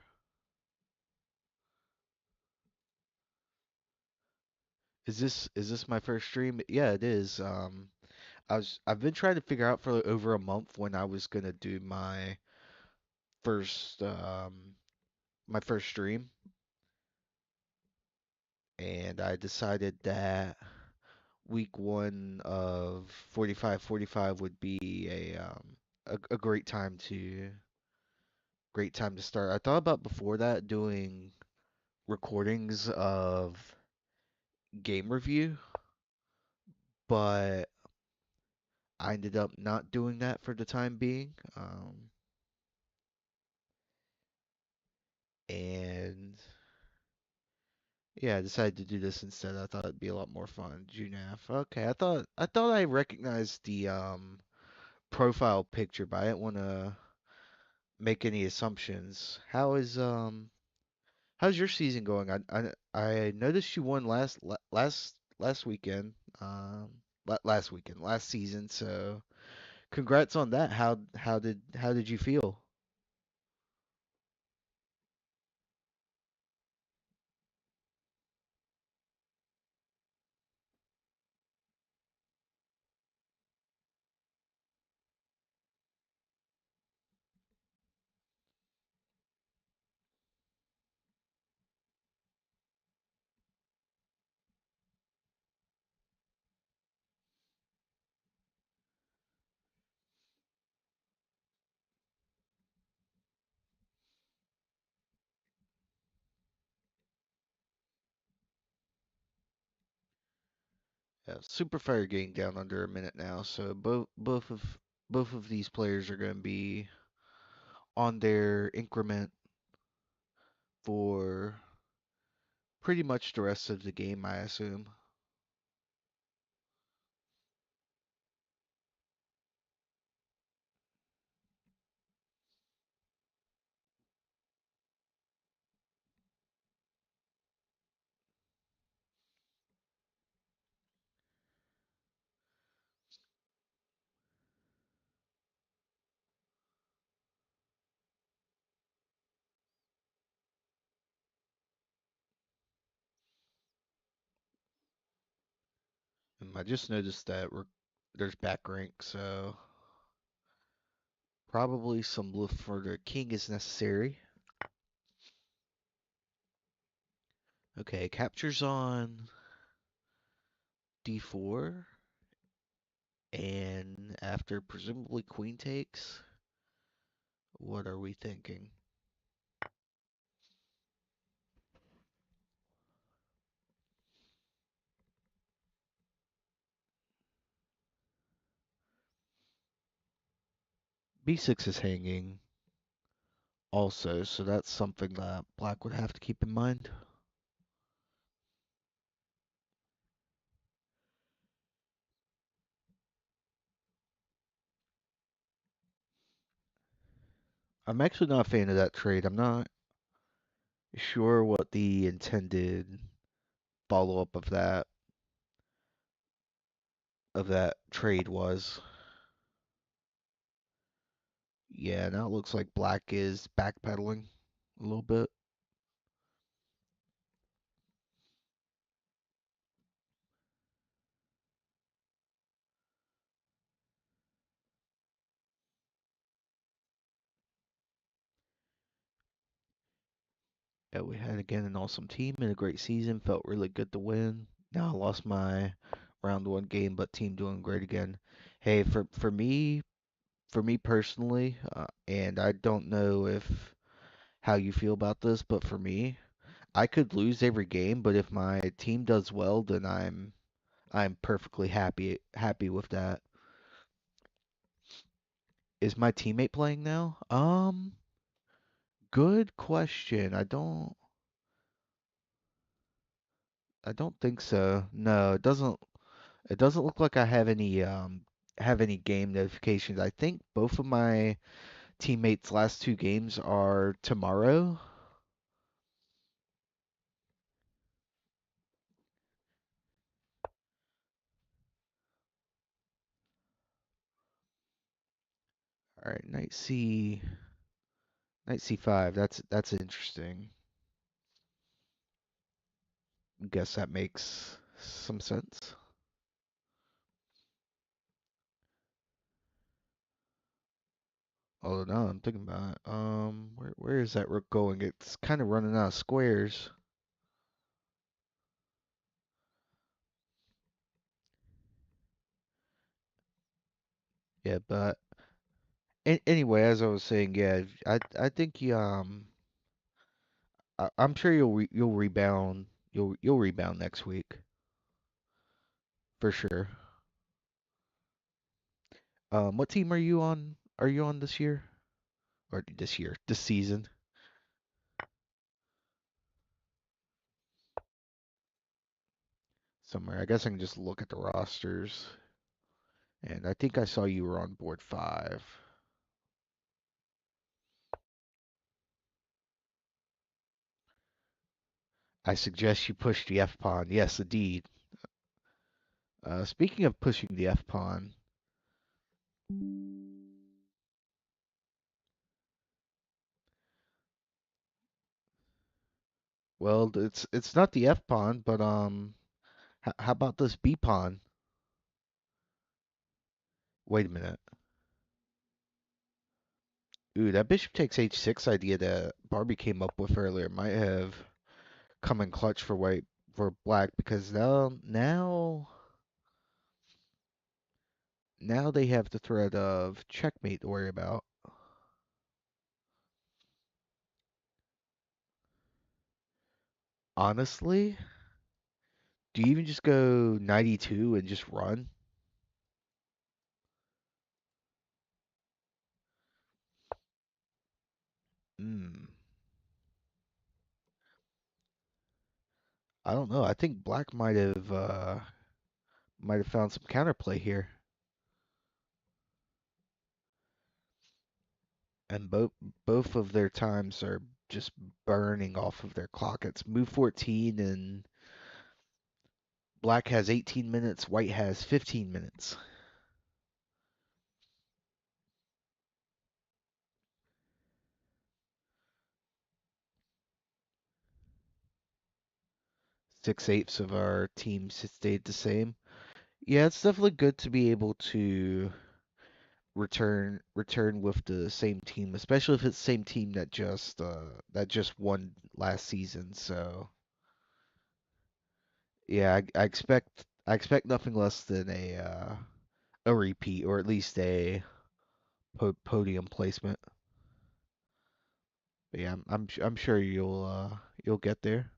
Is this my first stream? Yeah, it is. I've been trying to figure out for over a month when I was gonna do first um my first stream, and I decided that week one of 4545 would be a great time to start. I thought about before that doing recordings of game review, but I ended up not doing that for the time being. and yeah, I decided to do this instead. I thought it'd be a lot more fun. Junaf. Okay, I thought I recognized the profile picture, but I didn't want to make any assumptions. How's your season going? I noticed you won last weekend. Um last weekend, last season. So congrats on that. How did you feel? Yeah, Super Fire getting down under a minute now, so both of these players are going to be on their increment for pretty much the rest of the game, I assume. I just noticed that there's back rank, so probably some lift for the king is necessary. Okay, captures on d4, and after presumably queen takes, what are we thinking? b6 is hanging also, so that's something that black would have to keep in mind. I'm actually not a fan of that trade. I'm not sure what the intended follow-up of that trade was. Yeah, now it looks like black is backpedaling a little bit. Yeah, we had again an awesome team and a great season. Felt really good to win. Now I lost my round one game, but team doing great again. Hey, for me personally, and I don't know if how you feel about this, but for me, I could lose every game, but if my team does well, then I'm perfectly happy with that. Is my teammate playing now? Good question. I don't think so. No, it doesn't look like I have any game notifications. I think both of my teammates' last two games are tomorrow. All right, knight c5. That's interesting. Guess that makes some sense. Although now I'm thinking about it. Where is that rook going? It's kind of running out of squares. Yeah, but anyway, as I was saying, yeah, I think I'm sure you'll rebound. You'll rebound next week for sure. What team are you on? Are you on this year or this season? somewhere. I guess I can just look at the rosters. And I think I saw you were on board 5. I suggest you push the F pawn. Yes, indeed. Speaking of pushing the F pawn, well, it's not the F pawn, but how about this B pawn? Wait a minute. Ooh, that bishop takes h6 idea that Barbie came up with earlier might have come in clutch for black because now they have the threat of checkmate to worry about. Honestly, do you even just go 92 and just run? Hmm. I don't know. I think black might have found some counterplay here. And both of their times are just burning off of their clock. It's move 14 and black has 18 minutes, white has 15 minutes. Six-eighths of our teams stayed the same. Yeah, it's definitely good to be able to return with the same team, especially if it's the same team that just won last season. So yeah, I expect nothing less than a repeat or at least a podium placement. But yeah, I'm sure you'll get there.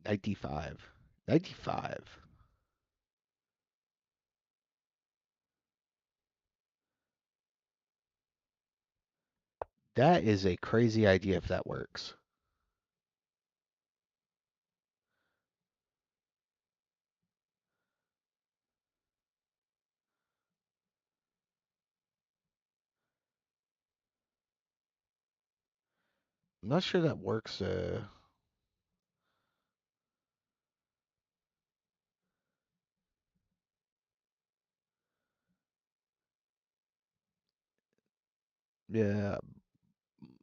95. 95. That is a crazy idea if that works. I'm not sure that works. Yeah,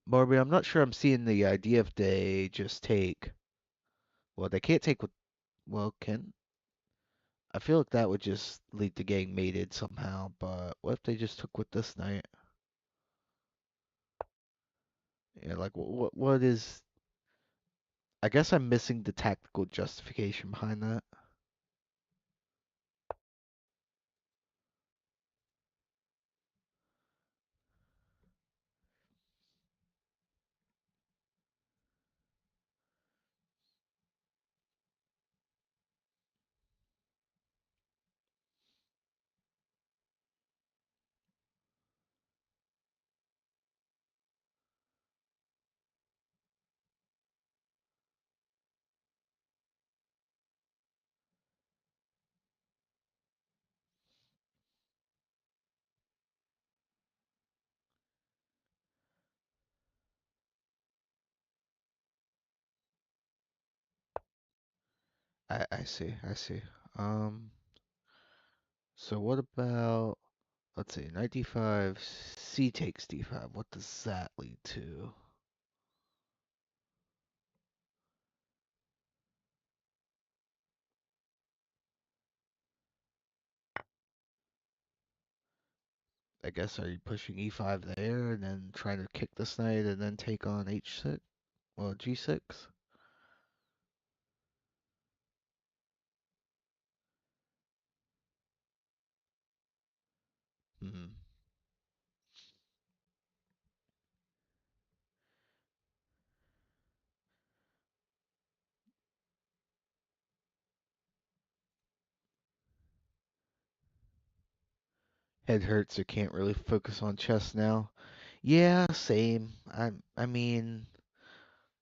Barbie, I'm not sure I'm seeing the idea if they just take. Well, they can't take with. Well, can. I feel like that would just lead to getting mated somehow, but what if they just took with this knight? Yeah, like what is. I guess I'm missing the tactical justification behind that. I see, I see. Um, so what about, let's see, knight d5, c takes d5. What does that lead to? I guess are you pushing e5 there and then trying to kick this knight and then take on h6? Well, g6? Hmm. Head hurts, I can't really focus on chess now. Yeah, same. I mean,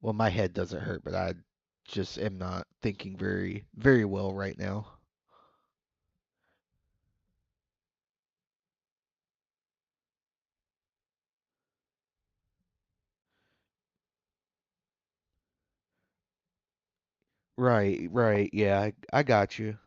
well, my head doesn't hurt, but I just am not thinking very well right now. Right, right. Yeah, I got you.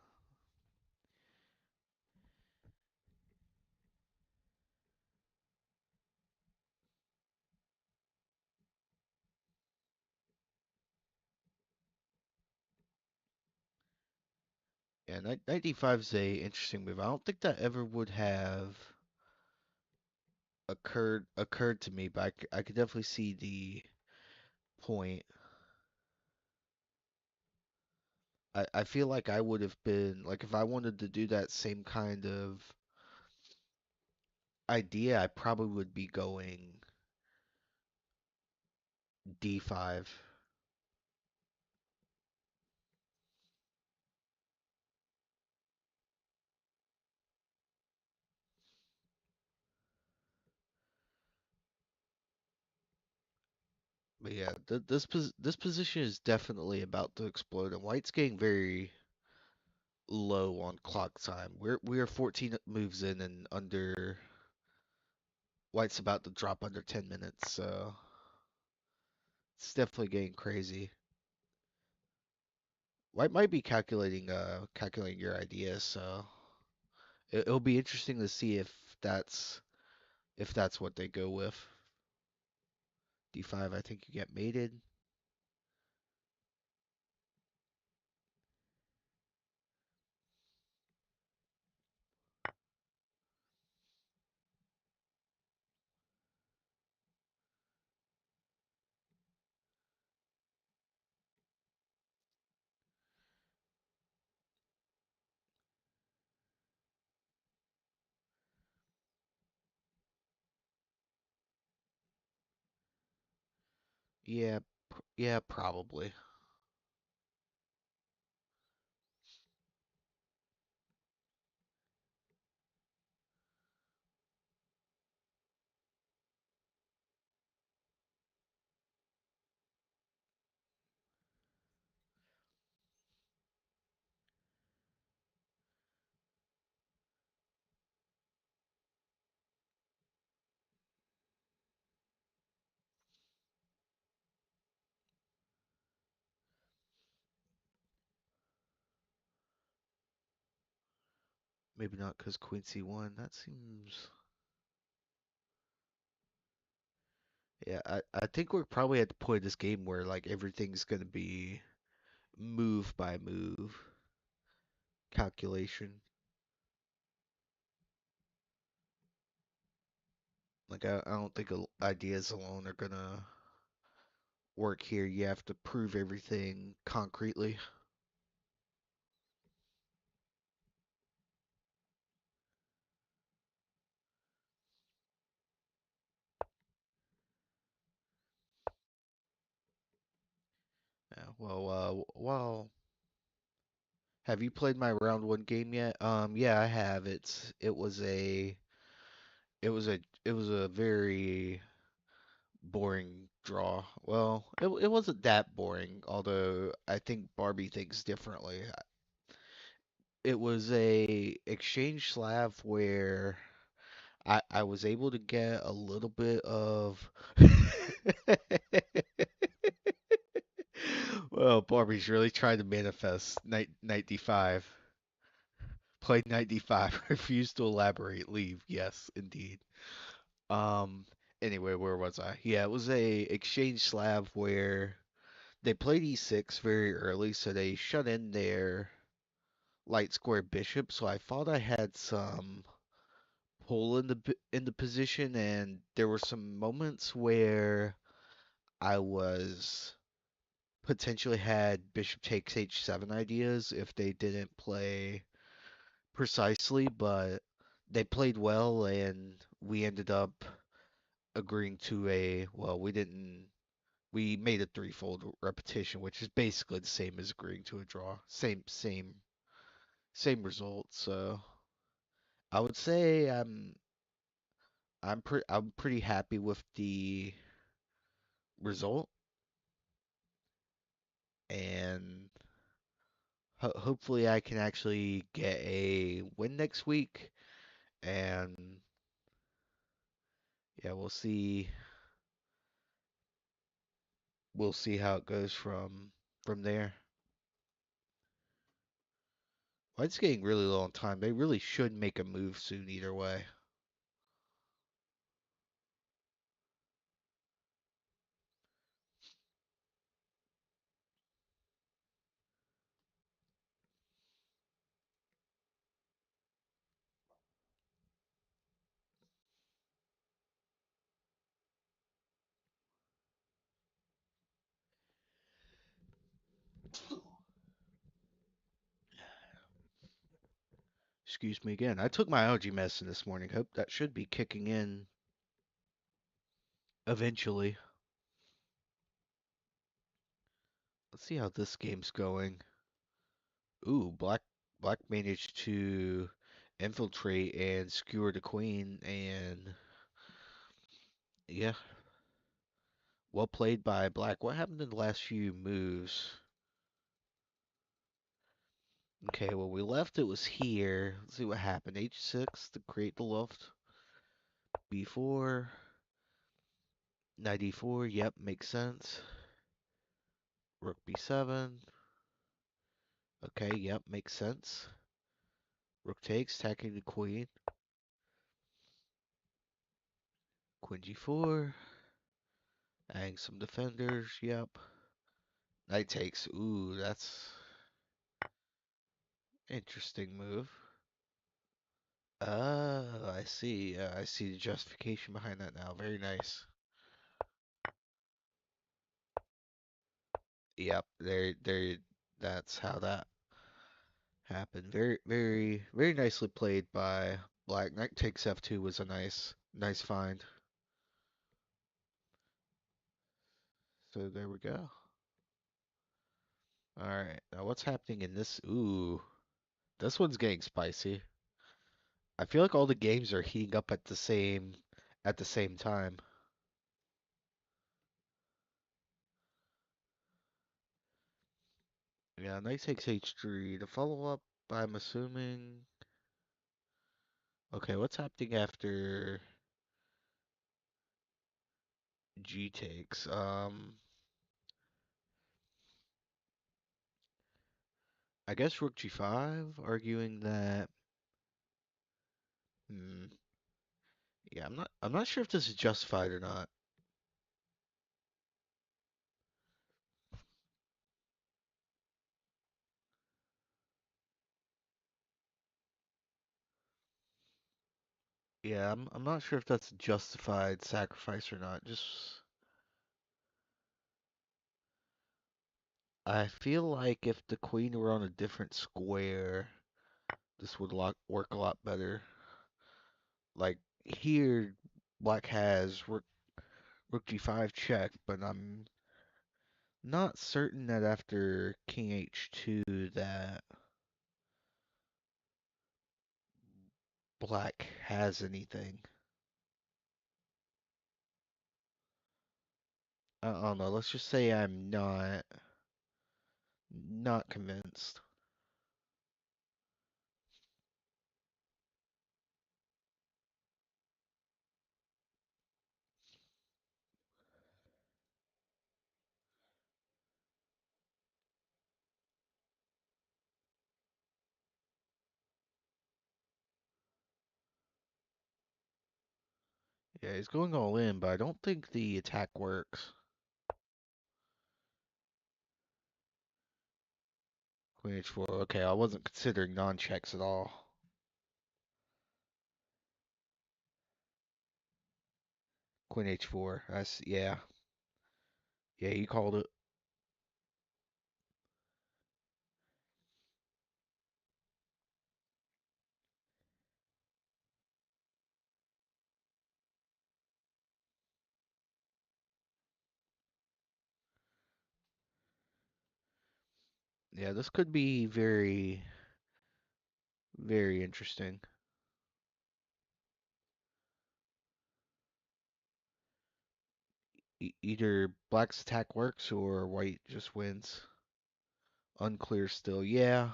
Yeah, 95 is a interesting move. I don't think that ever would have occurred to me, but I could definitely see the point. I feel like I would have been like if I wanted to do that same kind of idea, I probably would be going D5. But yeah, this position is definitely about to explode, and White's getting very low on clock time. We are 14 moves in, and under White's about to drop under 10 minutes, so it's definitely getting crazy. White might be calculating your ideas, so it'll be interesting to see that's if that's what they go with. D5, I think you get mated. Yeah, yeah, probably. Maybe not because Queen C1. That seems. Yeah, I think we're probably at the point of this game where like everything's gonna be move by move calculation. Like I don't think ideas alone are gonna work here. You have to prove everything concretely. Yeah, well, have you played my round one game yet? Yeah, I have. It was a very boring draw. Well, it wasn't that boring, although I think Barbie thinks differently. It was a exchange slab where I was able to get a little bit of well, Barbie's really trying to manifest knight d5. Play knight d5. Refuse to elaborate. Leave. Yes, indeed. Um. Anyway, where was I? Yeah, it was a exchange slab where they played e6 very early, so they shut in their light square bishop. So I thought I had some pull in the position, and there were some moments where I was potentially had bishop takes h7 ideas if they didn't play precisely, but they played well, and we ended up agreeing to we didn't, we made a threefold repetition, which is basically the same as agreeing to a draw. Same result. So I would say I'm pretty happy with the result, and hopefully I can actually get a win next week. And yeah, we'll see how it goes from there. Well, it's getting really low on time. They really should make a move soon either way. Excuse me again. I took my allergy medicine this morning. Hope that should be kicking in eventually. Let's see how this game's going. Ooh, black managed to infiltrate and skewer the queen, and yeah, well played by black. What happened in the last few moves? Okay, well we left it was here. Let's see what happened. H6 to create the loft. B4, knight e4. Yep, makes sense. Rook b7. Okay, yep, makes sense. Rook takes, attacking the queen. Queen g4. Adding some defenders. Yep. Knight takes. Ooh, that's interesting move. I see. I see the justification behind that now. Very nice. Yep, there. That's how that happened. Very nicely played by Black. Knight takes f2 was a nice find. So there we go. All right, now what's happening in this? Ooh, this one's getting spicy. I feel like all the games are heating up at the same time. Yeah, knight takes h3. The follow up, I'm assuming. Okay, what's happening after G takes? I guess Rook G5, arguing that. Hmm. Yeah, I'm not sure if this is justified or not. Yeah, I'm not sure if that's a justified sacrifice or not. Just I feel like if the queen were on a different square, this would work a lot better. Like here, black has Rook G5 check, but I'm not certain that after King H2 that black has anything. I don't know. Let's just say I'm not convinced. Yeah, he's going all in, but I don't think the attack works. Queen H4. Okay, I wasn't considering non-checks at all. Queen H4. That's yeah. Yeah, you called it. Yeah, this could be very interesting. Either black's attack works or white just wins. Unclear still. Yeah.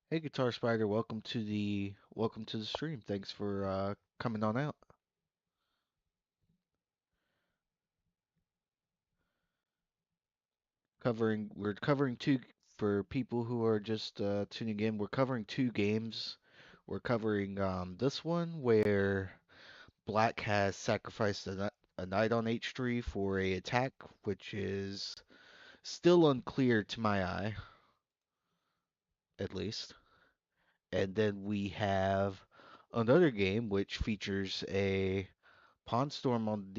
Hey, Guitar Spider, welcome to the stream. Thanks for coming on out. We're covering two for people who are just tuning in. We're covering two games. We're covering this one where Black has sacrificed a knight on H3 for a attack, which is still unclear to my eye, at least. And then we have another game which features a pawn storm on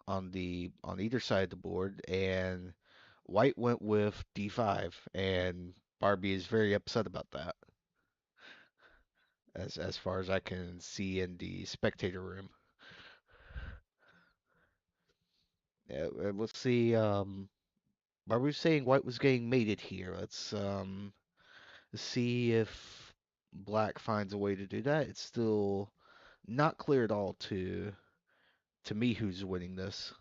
either side of the board, and white went with d5, and Barbie is very upset about that, as far as I can see in the spectator room. Yeah, let's see. Barbie's saying white was getting mated here. Let's see if black finds a way to do that. It's still not clear at all to me who's winning this.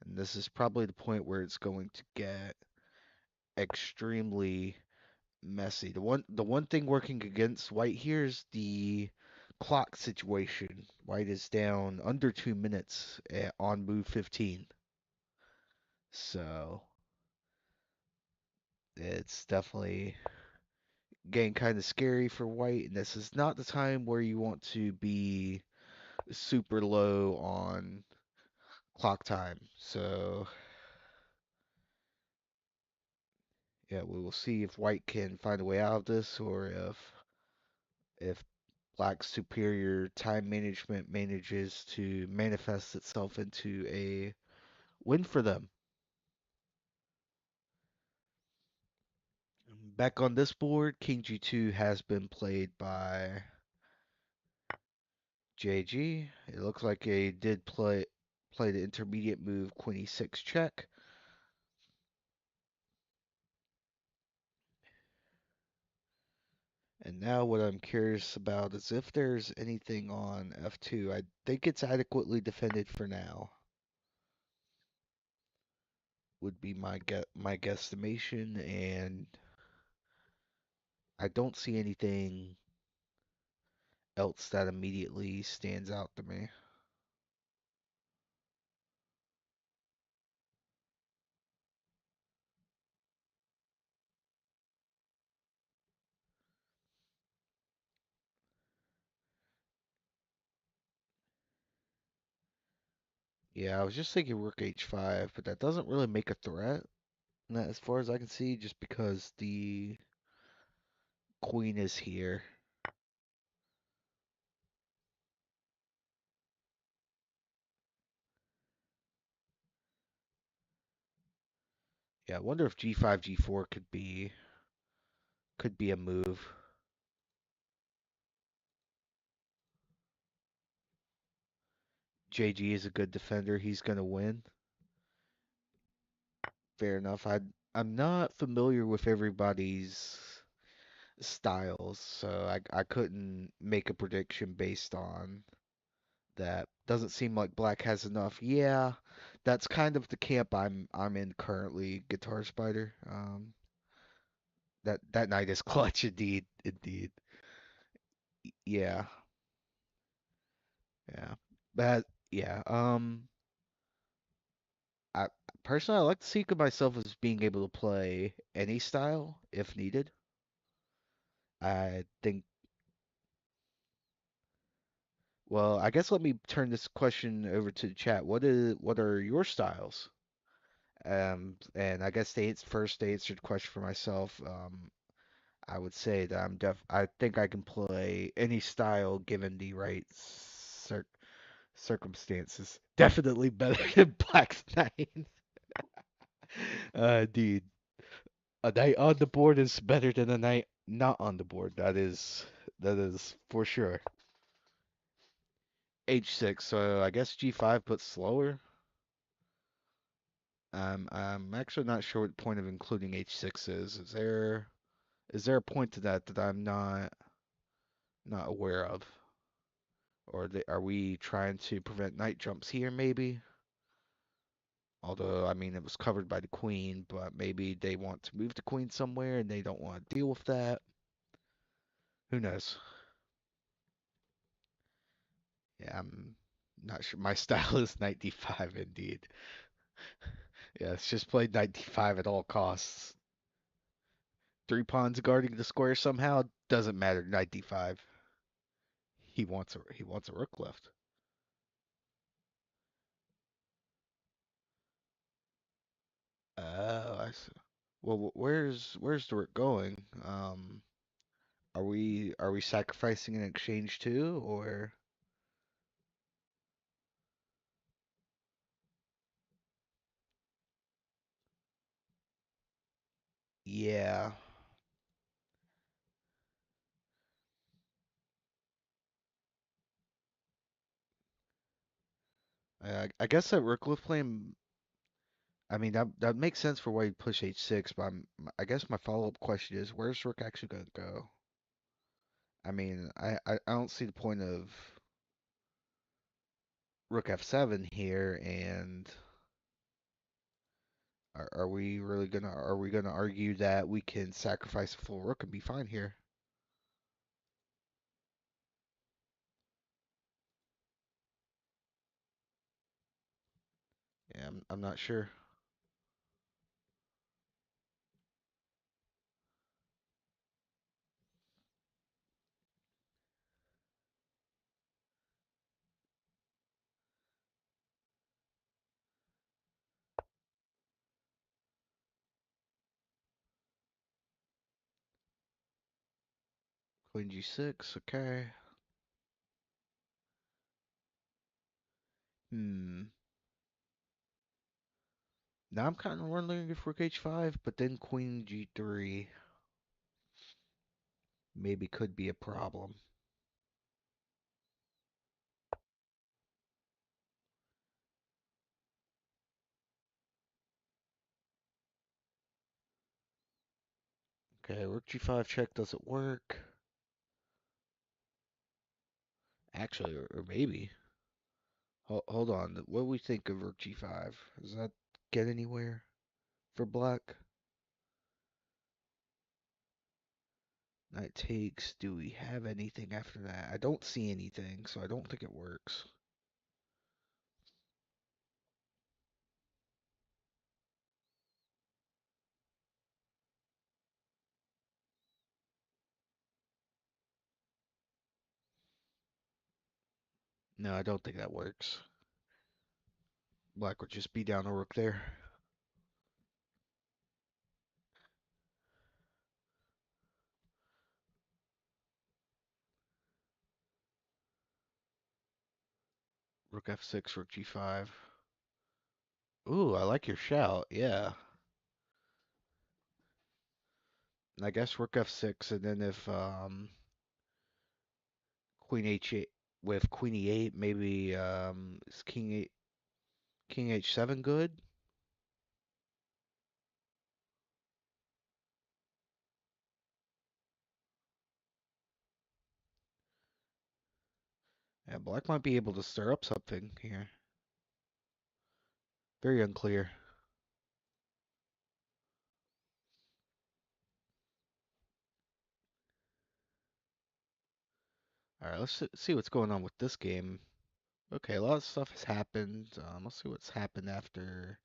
And this is probably the point where it's going to get extremely messy. The one thing working against white here is the clock situation. White is down under 2 minutes on move 15. So it's definitely getting kind of scary for white, and this is not the time where you want to be super low on clock time. So yeah, we will see if white can find a way out of this, or if black's superior time management manages to manifest itself into a win for them. Back on this board, King G2 has been played by JG. It looks like they did play the intermediate move Queen E6 check. And now what I'm curious about is if there's anything on F2. I think it's adequately defended for now, would be my guesstimation, and I don't see anything else that immediately stands out to me. Yeah, I was just thinking rook h5, but that doesn't really make a threat, as far as I can see, just because the queen is here. Yeah, I wonder if g5, g4 could be a move. JG is a good defender. He's gonna win. Fair enough. I'm not familiar with everybody's styles, so I couldn't make a prediction based on that. Doesn't seem like black has enough. Yeah, that's kind of the camp I'm in currently, Guitar Spider. That knight is clutch indeed, indeed. Yeah, yeah. But yeah, I personally I like to think of myself as being able to play any style if needed. I think, well, I guess let me turn this question over to the chat. What are your styles? And I guess first to answer the question for myself, I would say that I think I can play any style given the right circumstances. Definitely better than Black's Knight. Dude. A knight on the board is better than a knight not on the board. That is for sure. H6, so I guess G5 puts slower. I'm actually not sure what the point of including H6 is. Is there a point to that that I'm not aware of? Or are we trying to prevent knight jumps here, maybe? Although, I mean, it was covered by the queen, but maybe they want to move the queen somewhere and they don't want to deal with that. Who knows? Yeah, I'm not sure. My style is knight d5 indeed. Yeah, it's just play knight d5 at all costs. Three pawns guarding the square somehow doesn't matter. Knight d5. He wants a rook left. Oh, I see. Well, where's the rook going? Are we sacrificing in exchange too, or yeah? I guess that rook left playing. I mean that makes sense for why you push h6, but I guess my follow-up question is where's rook actually gonna go? I mean I don't see the point of rook f7 here, and are we gonna argue that we can sacrifice a full rook and be fine here? Yeah, I'm not sure. Queen g6, okay. Hmm. Now I'm kind of wondering if rook h5, but then queen g3 maybe could be a problem. Okay, rook g5 check doesn't work. Actually, or maybe. Hold on. What do we think of rook g5? Does that get anywhere for black? Knight takes. Do we have anything after that? I don't see anything, so I don't think it works. No, I don't think that works. Black would just be down a rook there. Rook f6, rook g5. Ooh, I like your shout. Yeah. I guess rook f6, and then if queen h8 with queen e8, maybe is king h7 good? Yeah, black might be able to stir up something here. Very unclear. All right, let's see what's going on with this game. Okay, a lot of stuff has happened. Let's see what's happened after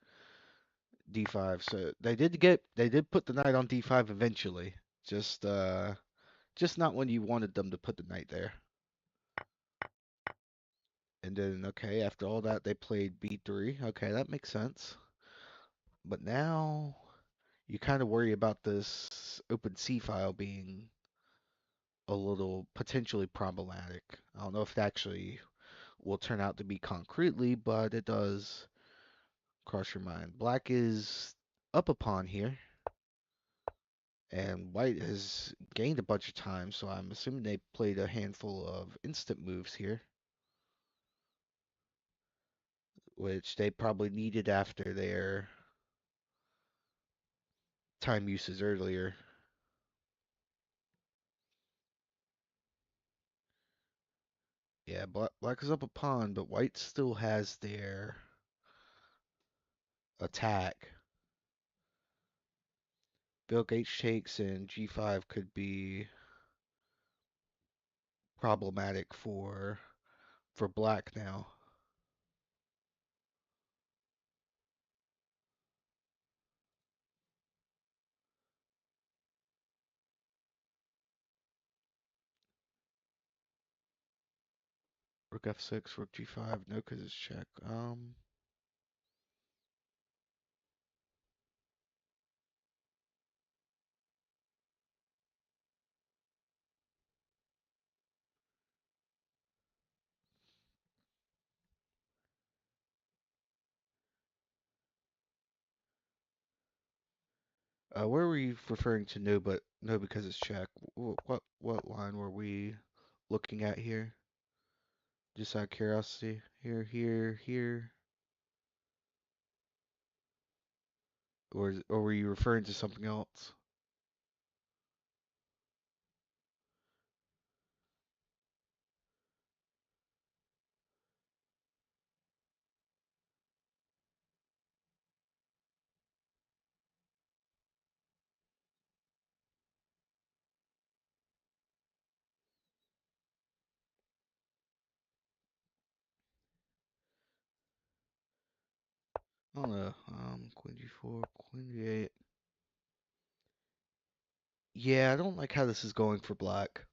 d5. So they did put the knight on d5 eventually. Just just not when you wanted them to put the knight there. And then okay, after all that they played b3. Okay, that makes sense. But now you kind of worry about this open C file being a little potentially problematic. I don't know if it actually will turn out to be concretely, but it does cross your mind. Black is up a pawn here. And white has gained a bunch of time, so I'm assuming they played a handful of instant moves here, which they probably needed after their time uses earlier. Yeah, black is up a pawn, but white still has their attack. Bill H takes and G5 could be problematic for black now. Rook F6, Rook G5, no, because it's check. Where were you referring to no, but no because it's check? What line were we looking at here? Just out of curiosity. Here. Or were you referring to something else? I don't know. Queen G4, Queen G8. Yeah, I don't like how this is going for black.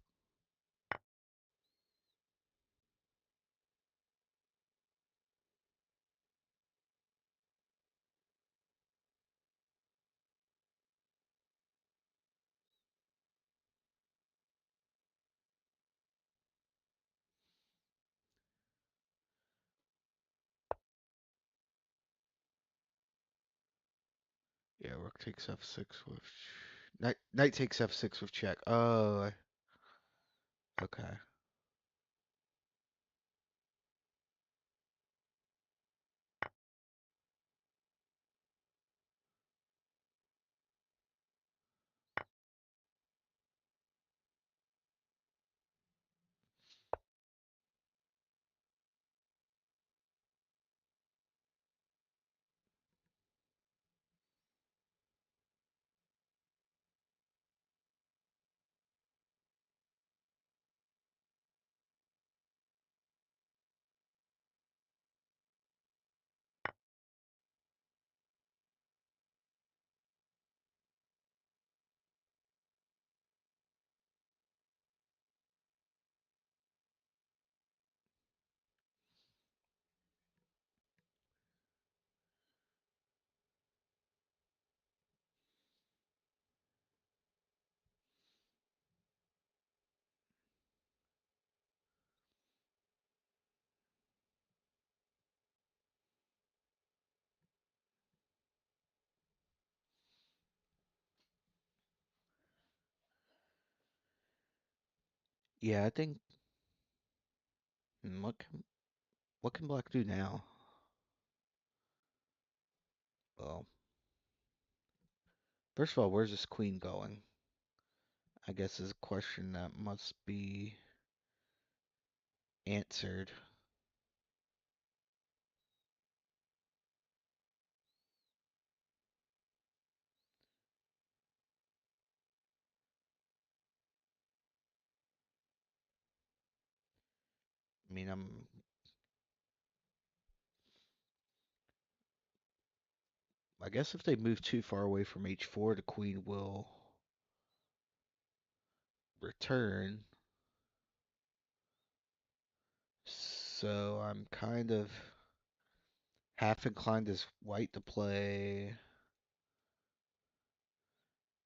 Yeah, Rook takes F6 with Knight takes F6 with check. Oh, okay. Yeah, I think what can black do now? Well, first of all, where's this queen going? I guess is a question that must be answered. I mean, I guess if they move too far away from H4, the queen will return. So I'm kind of half inclined as white to play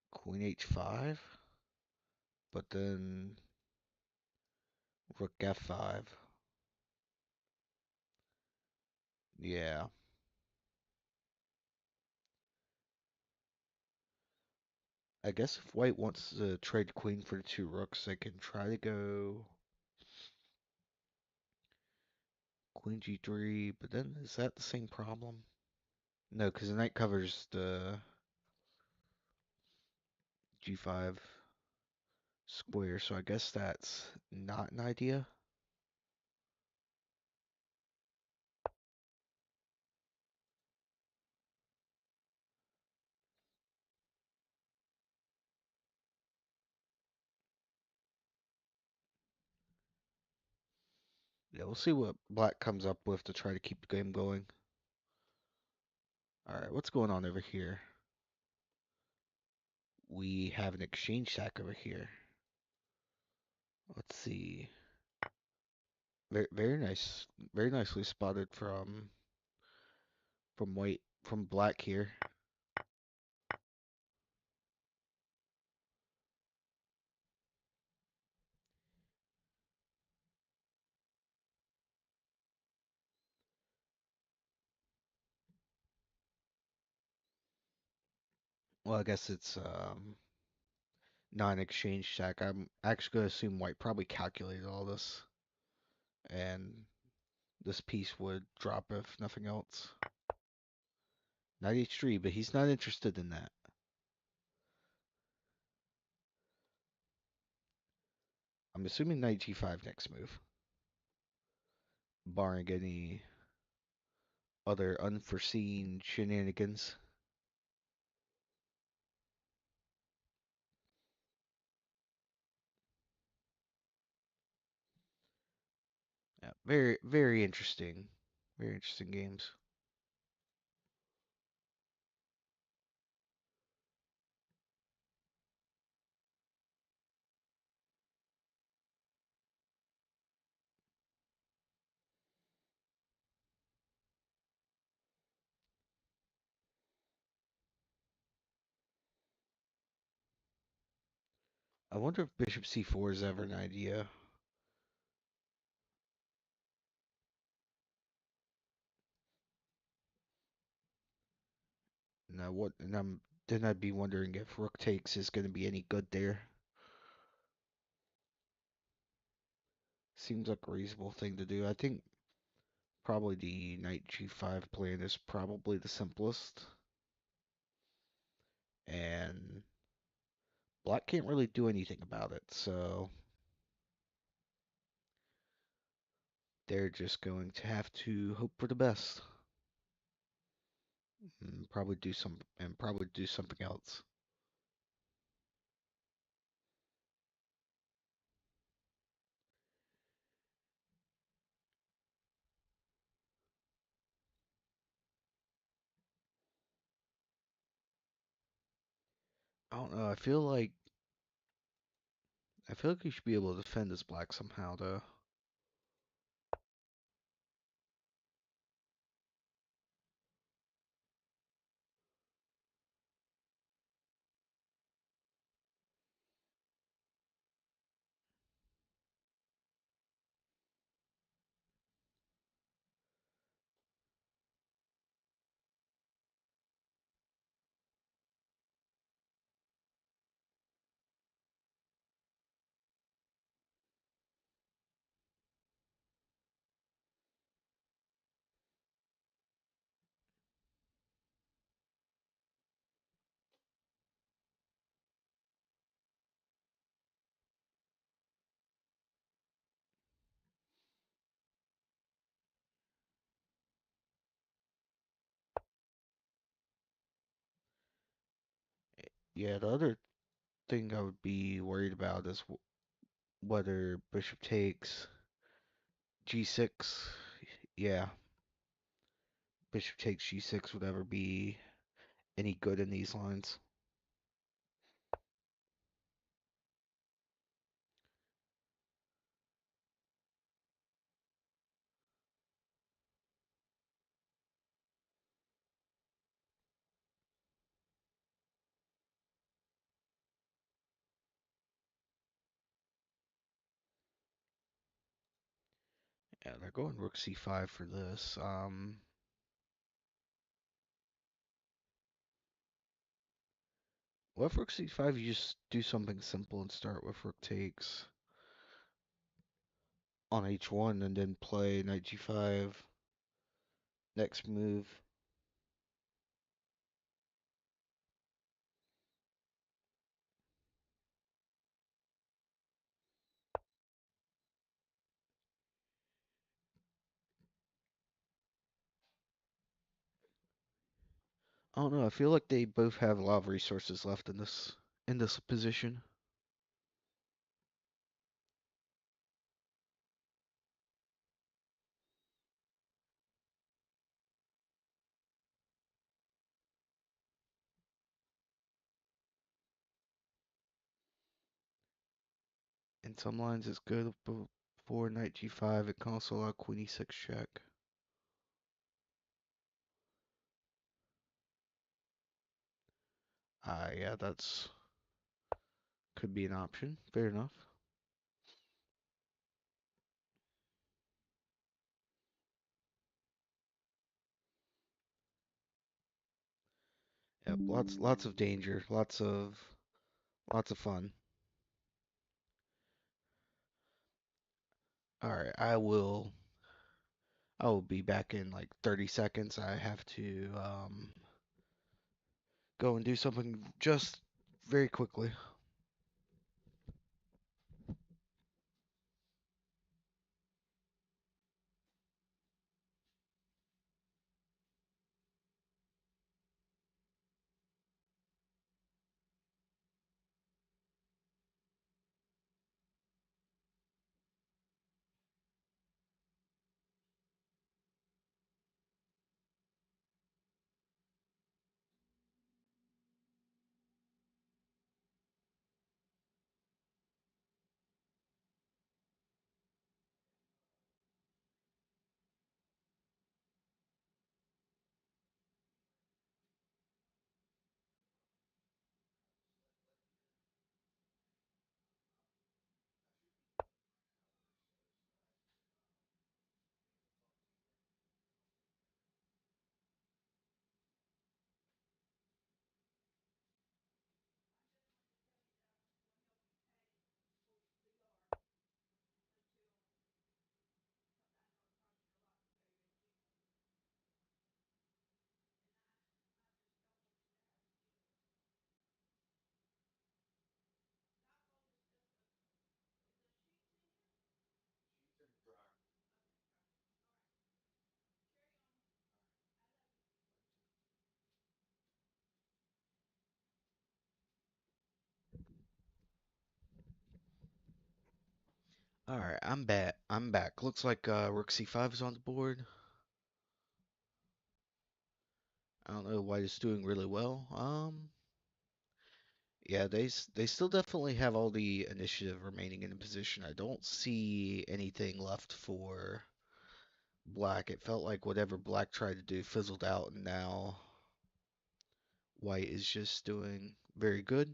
Queen H5, but then Rook F5. Yeah. I guess if white wants to trade queen for the two rooks, they can try to go queen g3, but then is that the same problem? No, because the knight covers the g5 square, so I guess that's not an idea. Yeah, we'll see what black comes up with to try to keep the game going. Alright, what's going on over here? We have an exchange sack over here. Let's see. Very nice. Very nicely spotted from black here. Well, I guess it's non-exchange sack. I'm actually going to assume white probably calculated all this, and this piece would drop if nothing else. Knight h3, but he's not interested in that. I'm assuming knight g5 next move, barring any other unforeseen shenanigans. Yeah, very interesting. Very interesting games. I wonder if bishop c4 is ever an idea. Now what? And then I'd be wondering if rook takes is going to be any good there. Seems like a reasonable thing to do. I think probably the knight g5 plan is probably the simplest, and black can't really do anything about it, so they're just going to have to hope for the best and probably do something else. I don't know. I feel like you should be able to defend this black somehow, though. Yeah, the other thing I would be worried about is whether bishop takes g6. Yeah, bishop takes g6 would ever be any good in these lines. Yeah, they're going rook c5 for this. What if rook c5, you just do something simple and start with rook takes on h1 and then play knight g5, next move. I don't know, I feel like they both have a lot of resources left in this position. In some lines it's good before knight g5, it can also allow queen e6 check. Yeah, that's could be an option. Fair enough. Yep, lots of danger, lots of fun. All right, I will be back in like 30 seconds. I have to go and do something just very quickly. All right, I'm back. I'm back. Looks like rook c5 is on the board. I don't know why it's doing really well. Yeah, they still definitely have all the initiative remaining in the position. I don't see anything left for black. It felt like whatever black tried to do fizzled out, and now white is just doing very good.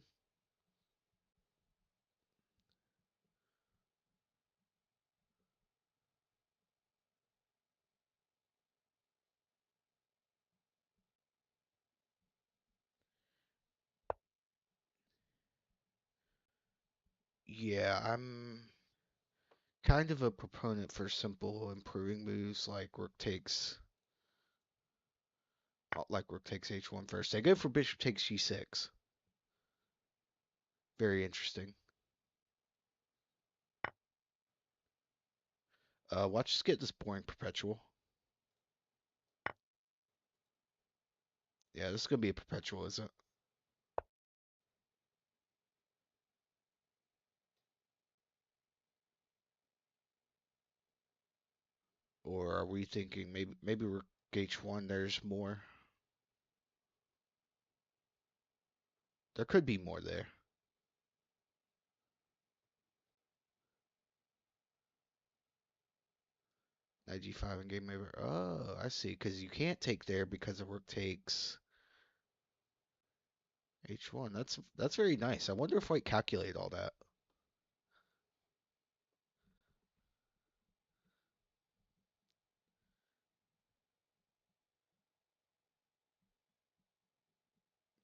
Yeah, I'm kind of a proponent for simple improving moves like rook takes h1 first. They go for bishop takes g6. Very interesting. Watch us get this boring perpetual. Yeah, this is gonna be a perpetual, isn't it? Or are we thinking maybe rook h1? There's more. There could be more there. Knight g5 and game over. Oh, I see. Because you can't take there because the rook takes h1. That's very nice. I wonder if white calculated all that.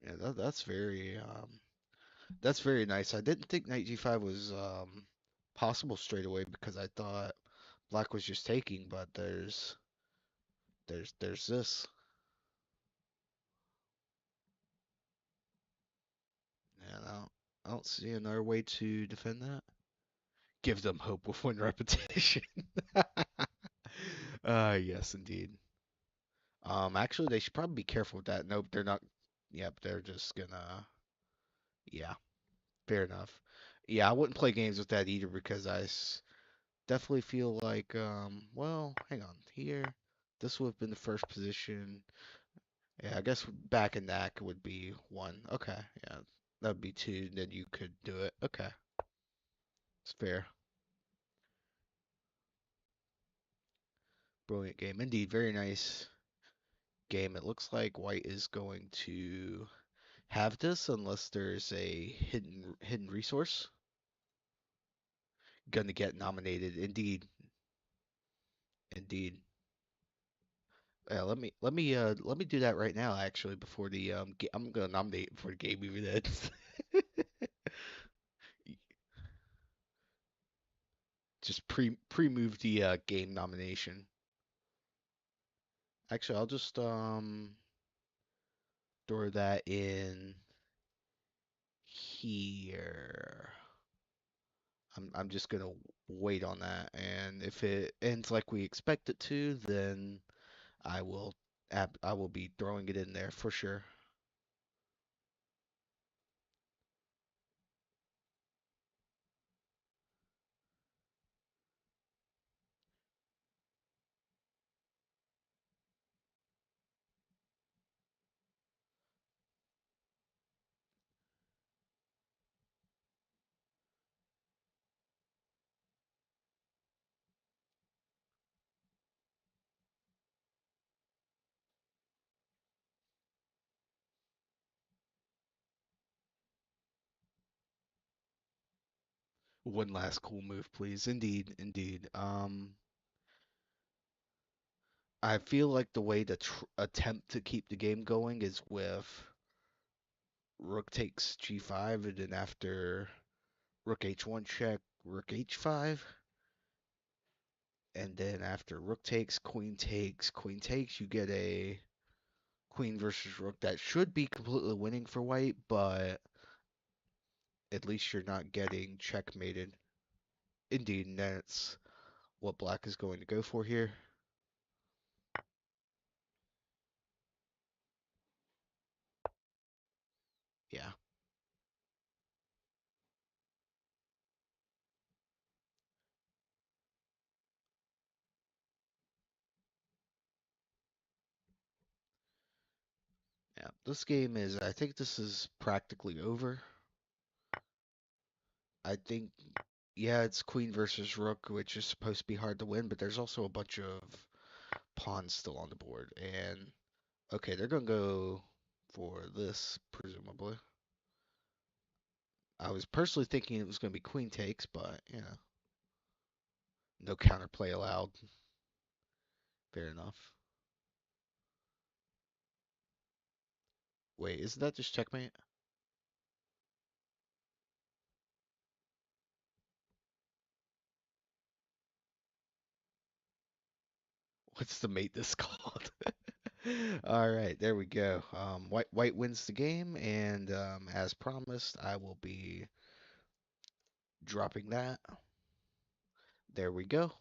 Yeah, that's very. That's very nice. I didn't think knight g5 was possible straight away because I thought black was just taking, but there's this. And I don't see another way to defend that. Give them hope with one repetition. Yes, indeed. Actually, they should probably be careful with that. Nope, they're not. Yep, they're just gonna. Yeah, fair enough. Yeah, I wouldn't play games with that either because definitely feel like, well, hang on here. This would have been the first position. Yeah, I guess back in that would be one. Okay, yeah, that'd be two. Then you could do it. Okay, it's fair. Brilliant game. Indeed, very nice game. It looks like white is going to have this unless there's a hidden resource. Gonna get nominated. Indeed. Indeed. Let me do that right now actually before the I'm gonna nominate before the game even ends. Just pre-move the game nomination. Actually, I'll just throw that in here. I'm just gonna wait on that, and if it ends like we expect it to, then I will I will be throwing it in there for sure. One last cool move, please. Indeed, indeed. I feel like the way to attempt to keep the game going is with rook takes g5, and then after rook h1 check, rook h5, and then after rook takes, queen takes, you get a queen versus rook that should be completely winning for white, but at least you're not getting checkmated. Indeed, and that's what black is going to go for here. Yeah. Yeah, this game is, I think this is practically over. I think, yeah, it's queen versus rook, which is supposed to be hard to win, but there's also a bunch of pawns still on the board. And, okay, they're going to go for this, presumably. I was personally thinking it was going to be queen takes, but, no counterplay allowed. Fair enough. Wait, isn't that just checkmate? What's the mate this called? All right, there we go. White wins the game, and as promised, I will be dropping that. There we go.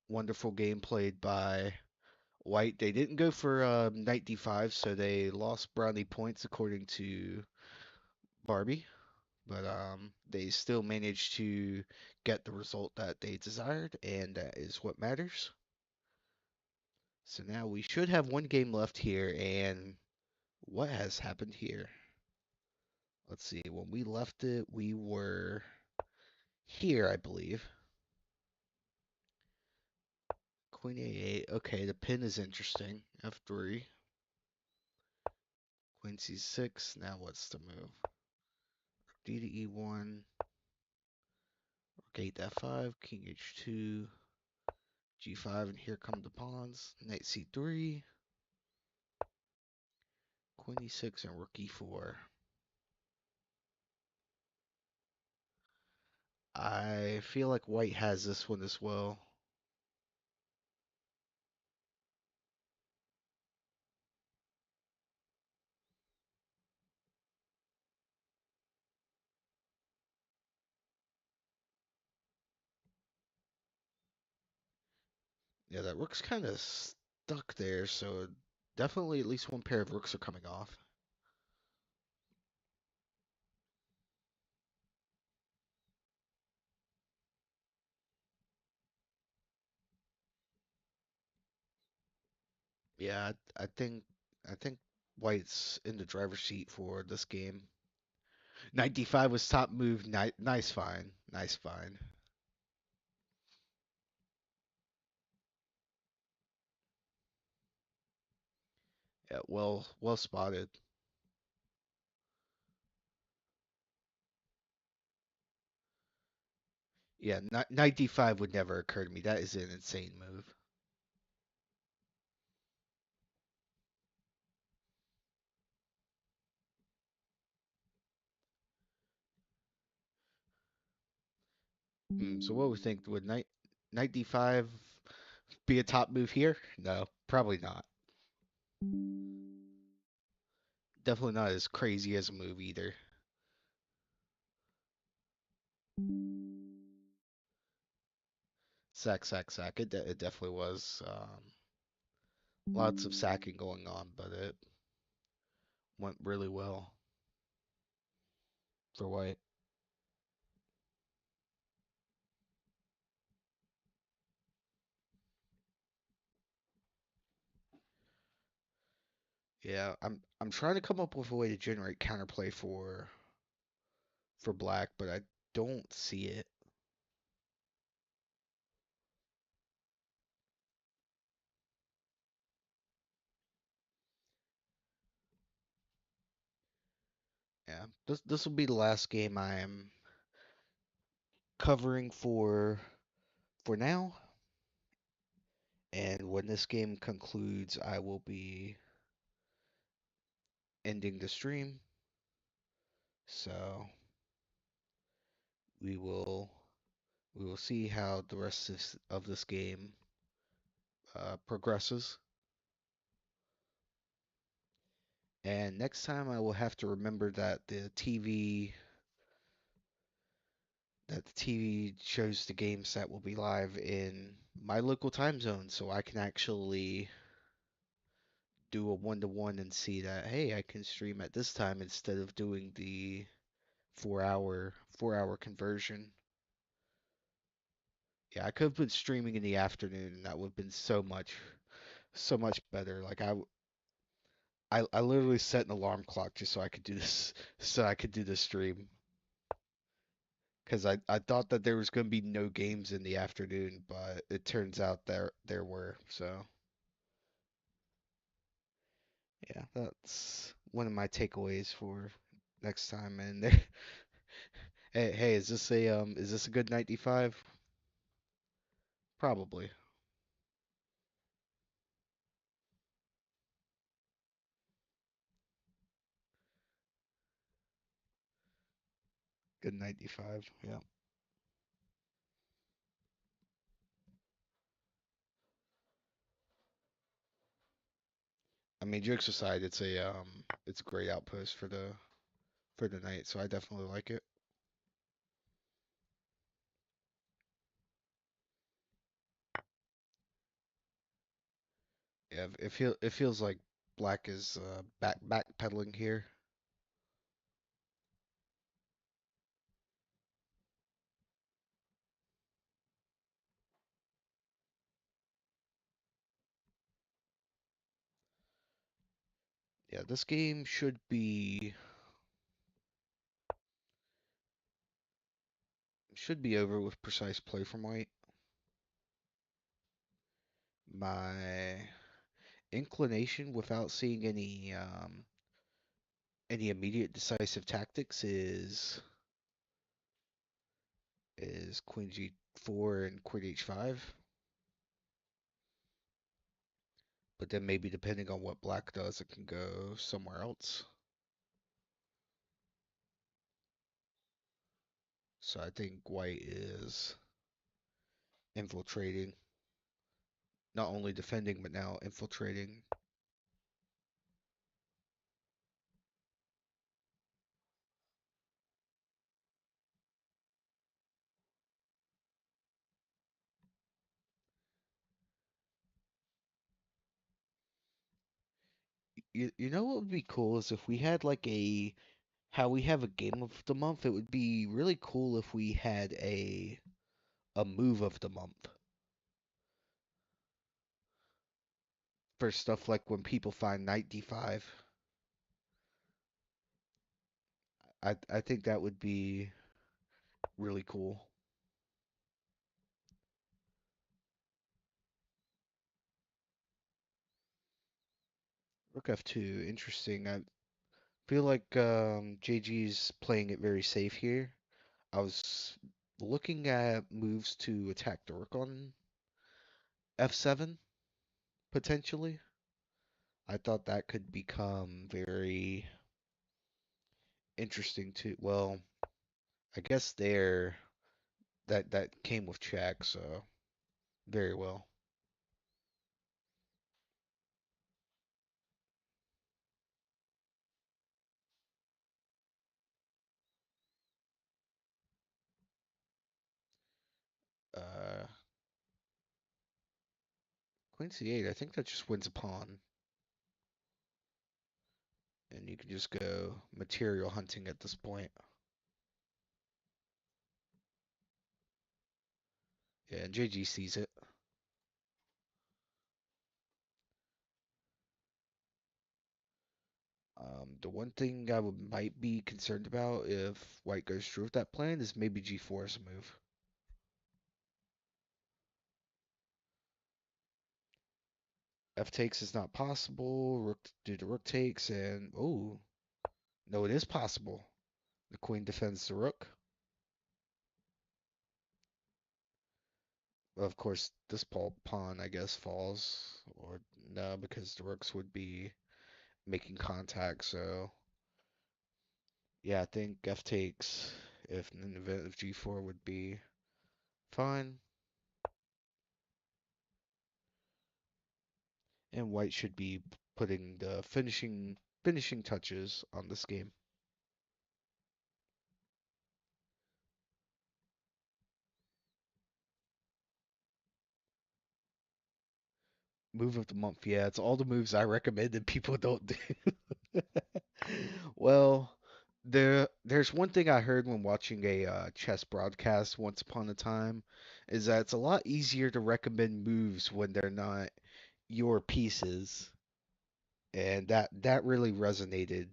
Wonderful game played by white. They didn't go for knight d5, so they lost brownie points according to Barbie, but they still managed to get the result that they desired, and that is what matters. So now we should have one game left here, and what has happened here? Let's see. When we left it, we were here, I believe. Queen a8. Okay, the pin is interesting. F3. Queen c6. Now what's the move? D to e1. Rook 8 f5. King h2. g5, and here come the pawns. Knight c3. Queen e6 and rook e4. I feel like white has this one as well. Yeah, that rook's kind of stuck there, so definitely at least one pair of rooks are coming off. Yeah, I think white's in the driver's seat for this game. 95 was top move. Nice fine. Nice fine. Yeah, well spotted. Yeah, 95 would never occur to me. That is an insane move. So what we think? Would 95 be a top move here? No, probably not. Definitely not as crazy as a move either. Sack. It definitely was. Lots of sacking going on, but it went really well for white. Yeah, I'm trying to come up with a way to generate counterplay for black, but I don't see it. Yeah, this will be the last game I am covering for now, and when this game concludes, I will be ending the stream. So we will we will see how the rest of this game progresses. And next time I will have to remember that the TV shows the games that will be live in my local time zone, so I can actually do a 1-to-1 and see that, hey, I can stream at this time instead of doing the 4-hour conversion. Yeah, I could have been streaming in the afternoon and that would have been so much better. Like I literally set an alarm clock just so I could do this so I could do this stream. Because I thought that there was going to be no games in the afternoon, but it turns out there were. So yeah, that's one of my takeaways for next time. And hey, is this a good 95? Probably good 95. Yeah. I mean, jokes aside, it's a great outpost for the night, so I definitely like it. Yeah, it feels like black is backpedaling here. Yeah, this game should be over with precise play from white. My inclination, without seeing any immediate decisive tactics, is Queen G4 and Queen H5. But then maybe depending on what black does, it can go somewhere else. So I think white is infiltrating, not only defending, but now infiltrating. You know what would be cool is if we had like how we have a game of the month, it would be really cool if we had a move of the month for stuff like when people find knight d5. I think that would be really cool. Rook f2, interesting. I feel like JG's playing it very safe here. I was looking at moves to attack the rook on f7 potentially. I thought that could become very interesting too. Well, I guess that came with check, so very well. Uh, Queen c8, I think that just wins a pawn, and you can just go material hunting at this point. Yeah, and JG sees it. The one thing I would might be concerned about if white goes through with that plan is maybe g4 is a move. F takes is not possible. Rook due to rook takes, and oh no, it is possible. The queen defends the rook. Of course, this pawn I guess falls, or no, because the rooks would be making contact. So yeah, I think F takes if in the event of g4 would be fine, and white should be putting the finishing touches on this game. Move of the month. Yeah, it's all the moves I recommend and people don't do. Well, there's one thing I heard when watching a chess broadcast once upon a time, is that it's a lot easier to recommend moves when they're not your pieces, and that really resonated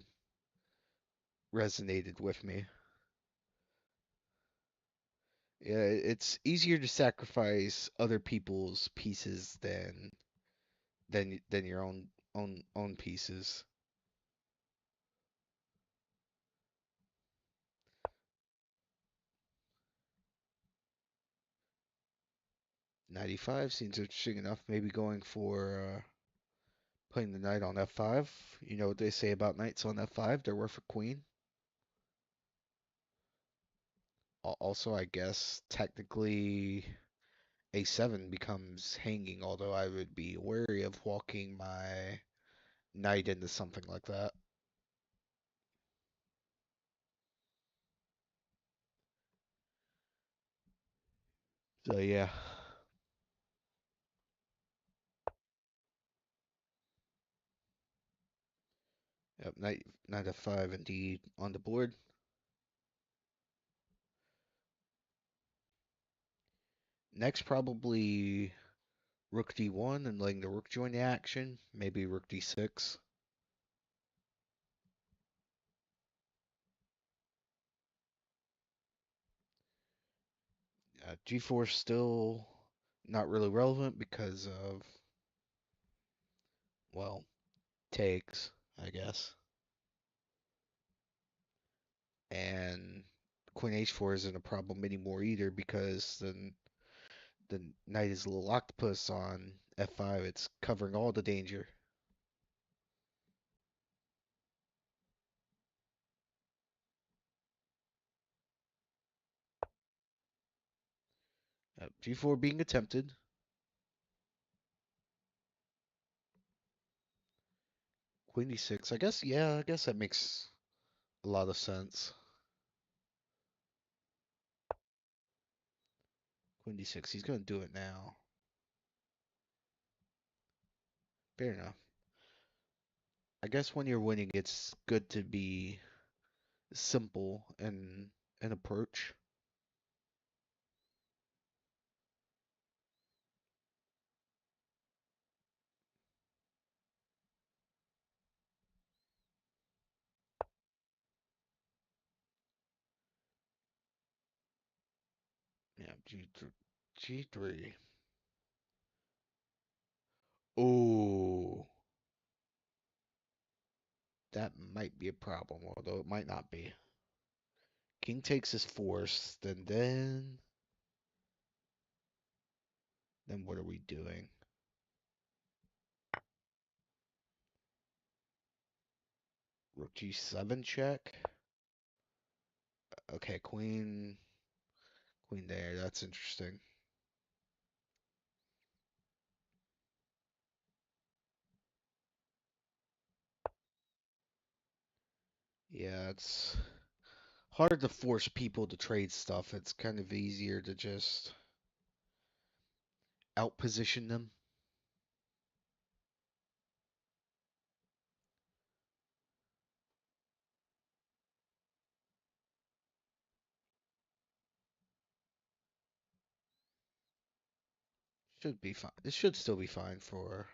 with me. Yeah, it's easier to sacrifice other people's pieces than your own pieces. 95 seems interesting enough. Maybe going for putting the knight on f5. You know what they say about knights on f5? They're worth a queen. Also, I guess technically a7 becomes hanging, although I would be wary of walking my knight into something like that. So yeah, yep, knight f5 indeed on the board. Next, probably rook d1 and letting the rook join the action. Maybe rook d6. G4 still not really relevant because of, well, takes, I guess. And Queen H4 isn't a problem anymore either because the knight is a little octopus on F5. It's covering all the danger. G4 being attempted. Queen d6. I guess, yeah, I guess that makes a lot of sense. Queen d6. He's gonna do it now. Fair enough. I guess when you're winning, it's good to be simple in an approach. Yeah, G3. Oh, that might be a problem, although it might not be. King takes his force, then what are we doing? Rook G7 check. Okay, queen there. That's interesting. Yeah, it's hard to force people to trade stuff. It's kind of easier to just outposition them. Should be fine. This should still be fine for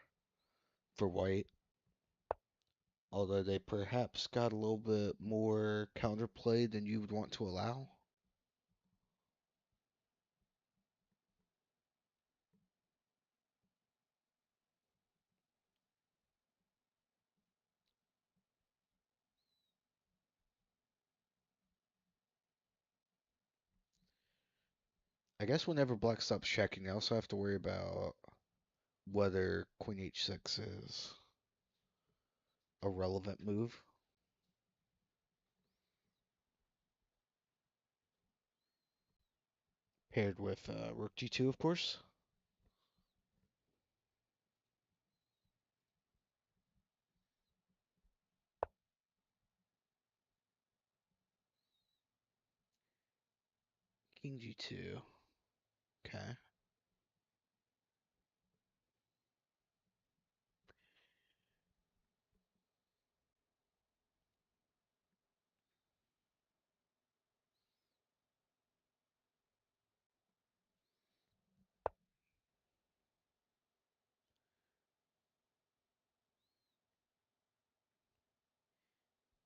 white. Although they perhaps got a little bit more counterplay than you would want to allow. I guess whenever black stops checking, they also have to worry about whether queen h6 is a relevant move. Paired with rook g2, of course. King g2. Okay.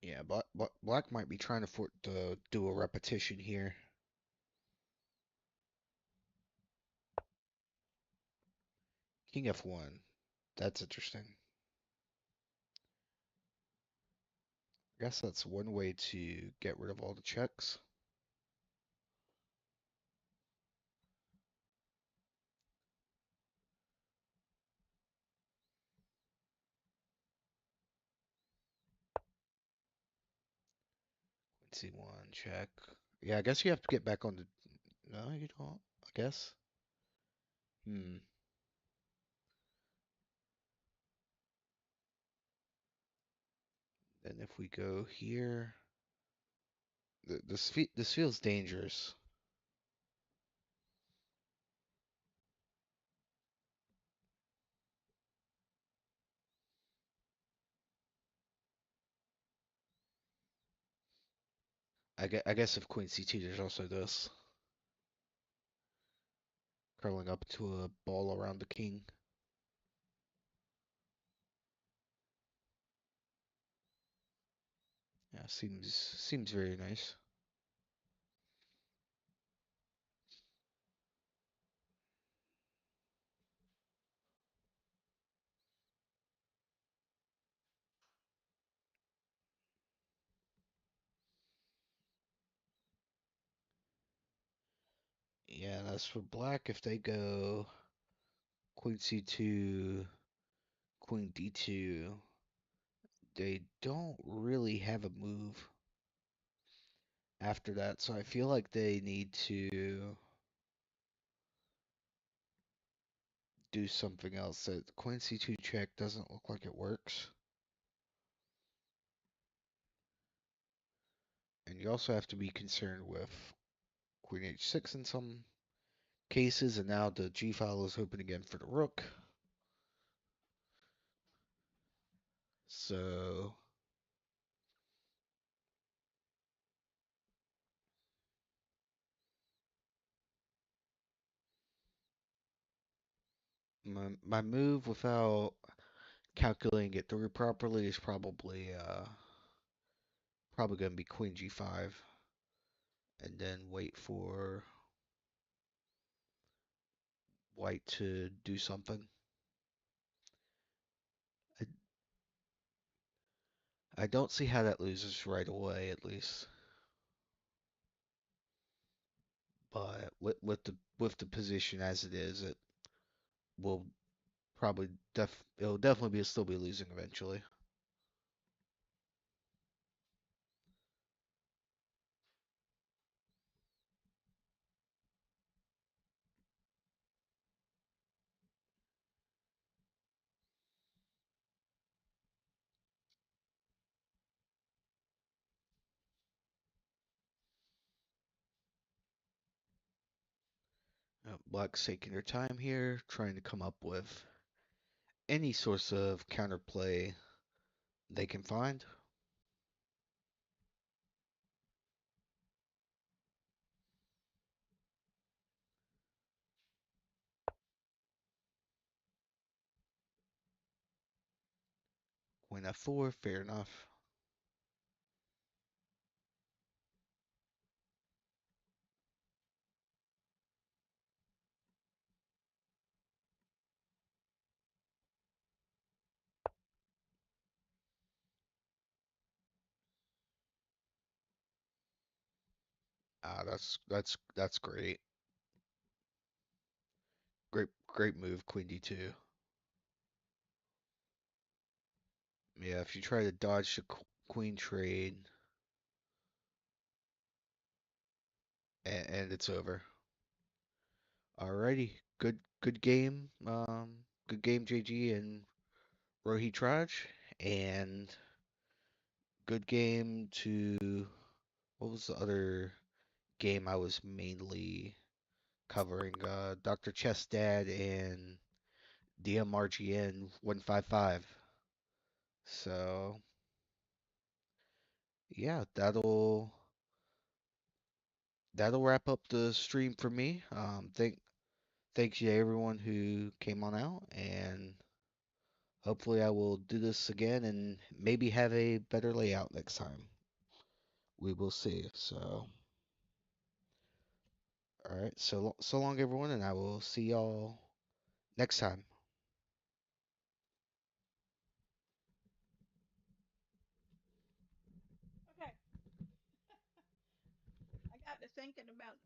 Yeah, black might be trying to do a repetition here. King f1. That's interesting. I guess that's one way to get rid of all the checks. Queen c1, check. Yeah, I guess you have to get back on the... No, you don't, I guess. Hmm. Then if we go here... This feels dangerous. I guess if queen c2, there's also this. Curling up to a ball around the king. Yeah, seems very nice. Yeah, that's for black. If they go queen c2, queen d2, they don't really have a move after that. So I feel like they need to do something else. That Queen C2 check doesn't look like it works. And you also have to be concerned with Queen H6 in some cases, and now the G file is open again for the rook. So my move without calculating it through properly is probably gonna be Queen G5, and then wait for White to do something. I, I don't see how that loses right away, at least. But with the position as it is, it will probably it'll definitely still be losing eventually. Black's taking their time here, trying to come up with any source of counterplay they can find. Queen F4, fair enough. That's great. Great move, Queen D2. Yeah, if you try to dodge the queen trade, and it's over. Alrighty, good game. Good game, JG and Rohit Raj, and good game to what was the other game I was mainly covering? Dr. Chess Dad and DMRGN 155. So yeah, that'll wrap up the stream for me. Thanks to everyone who came on out, and hopefully I will do this again and maybe have a better layout next time. We will see. So, all right. So long, everyone, and I will see y'all next time. Okay, I got to thinking about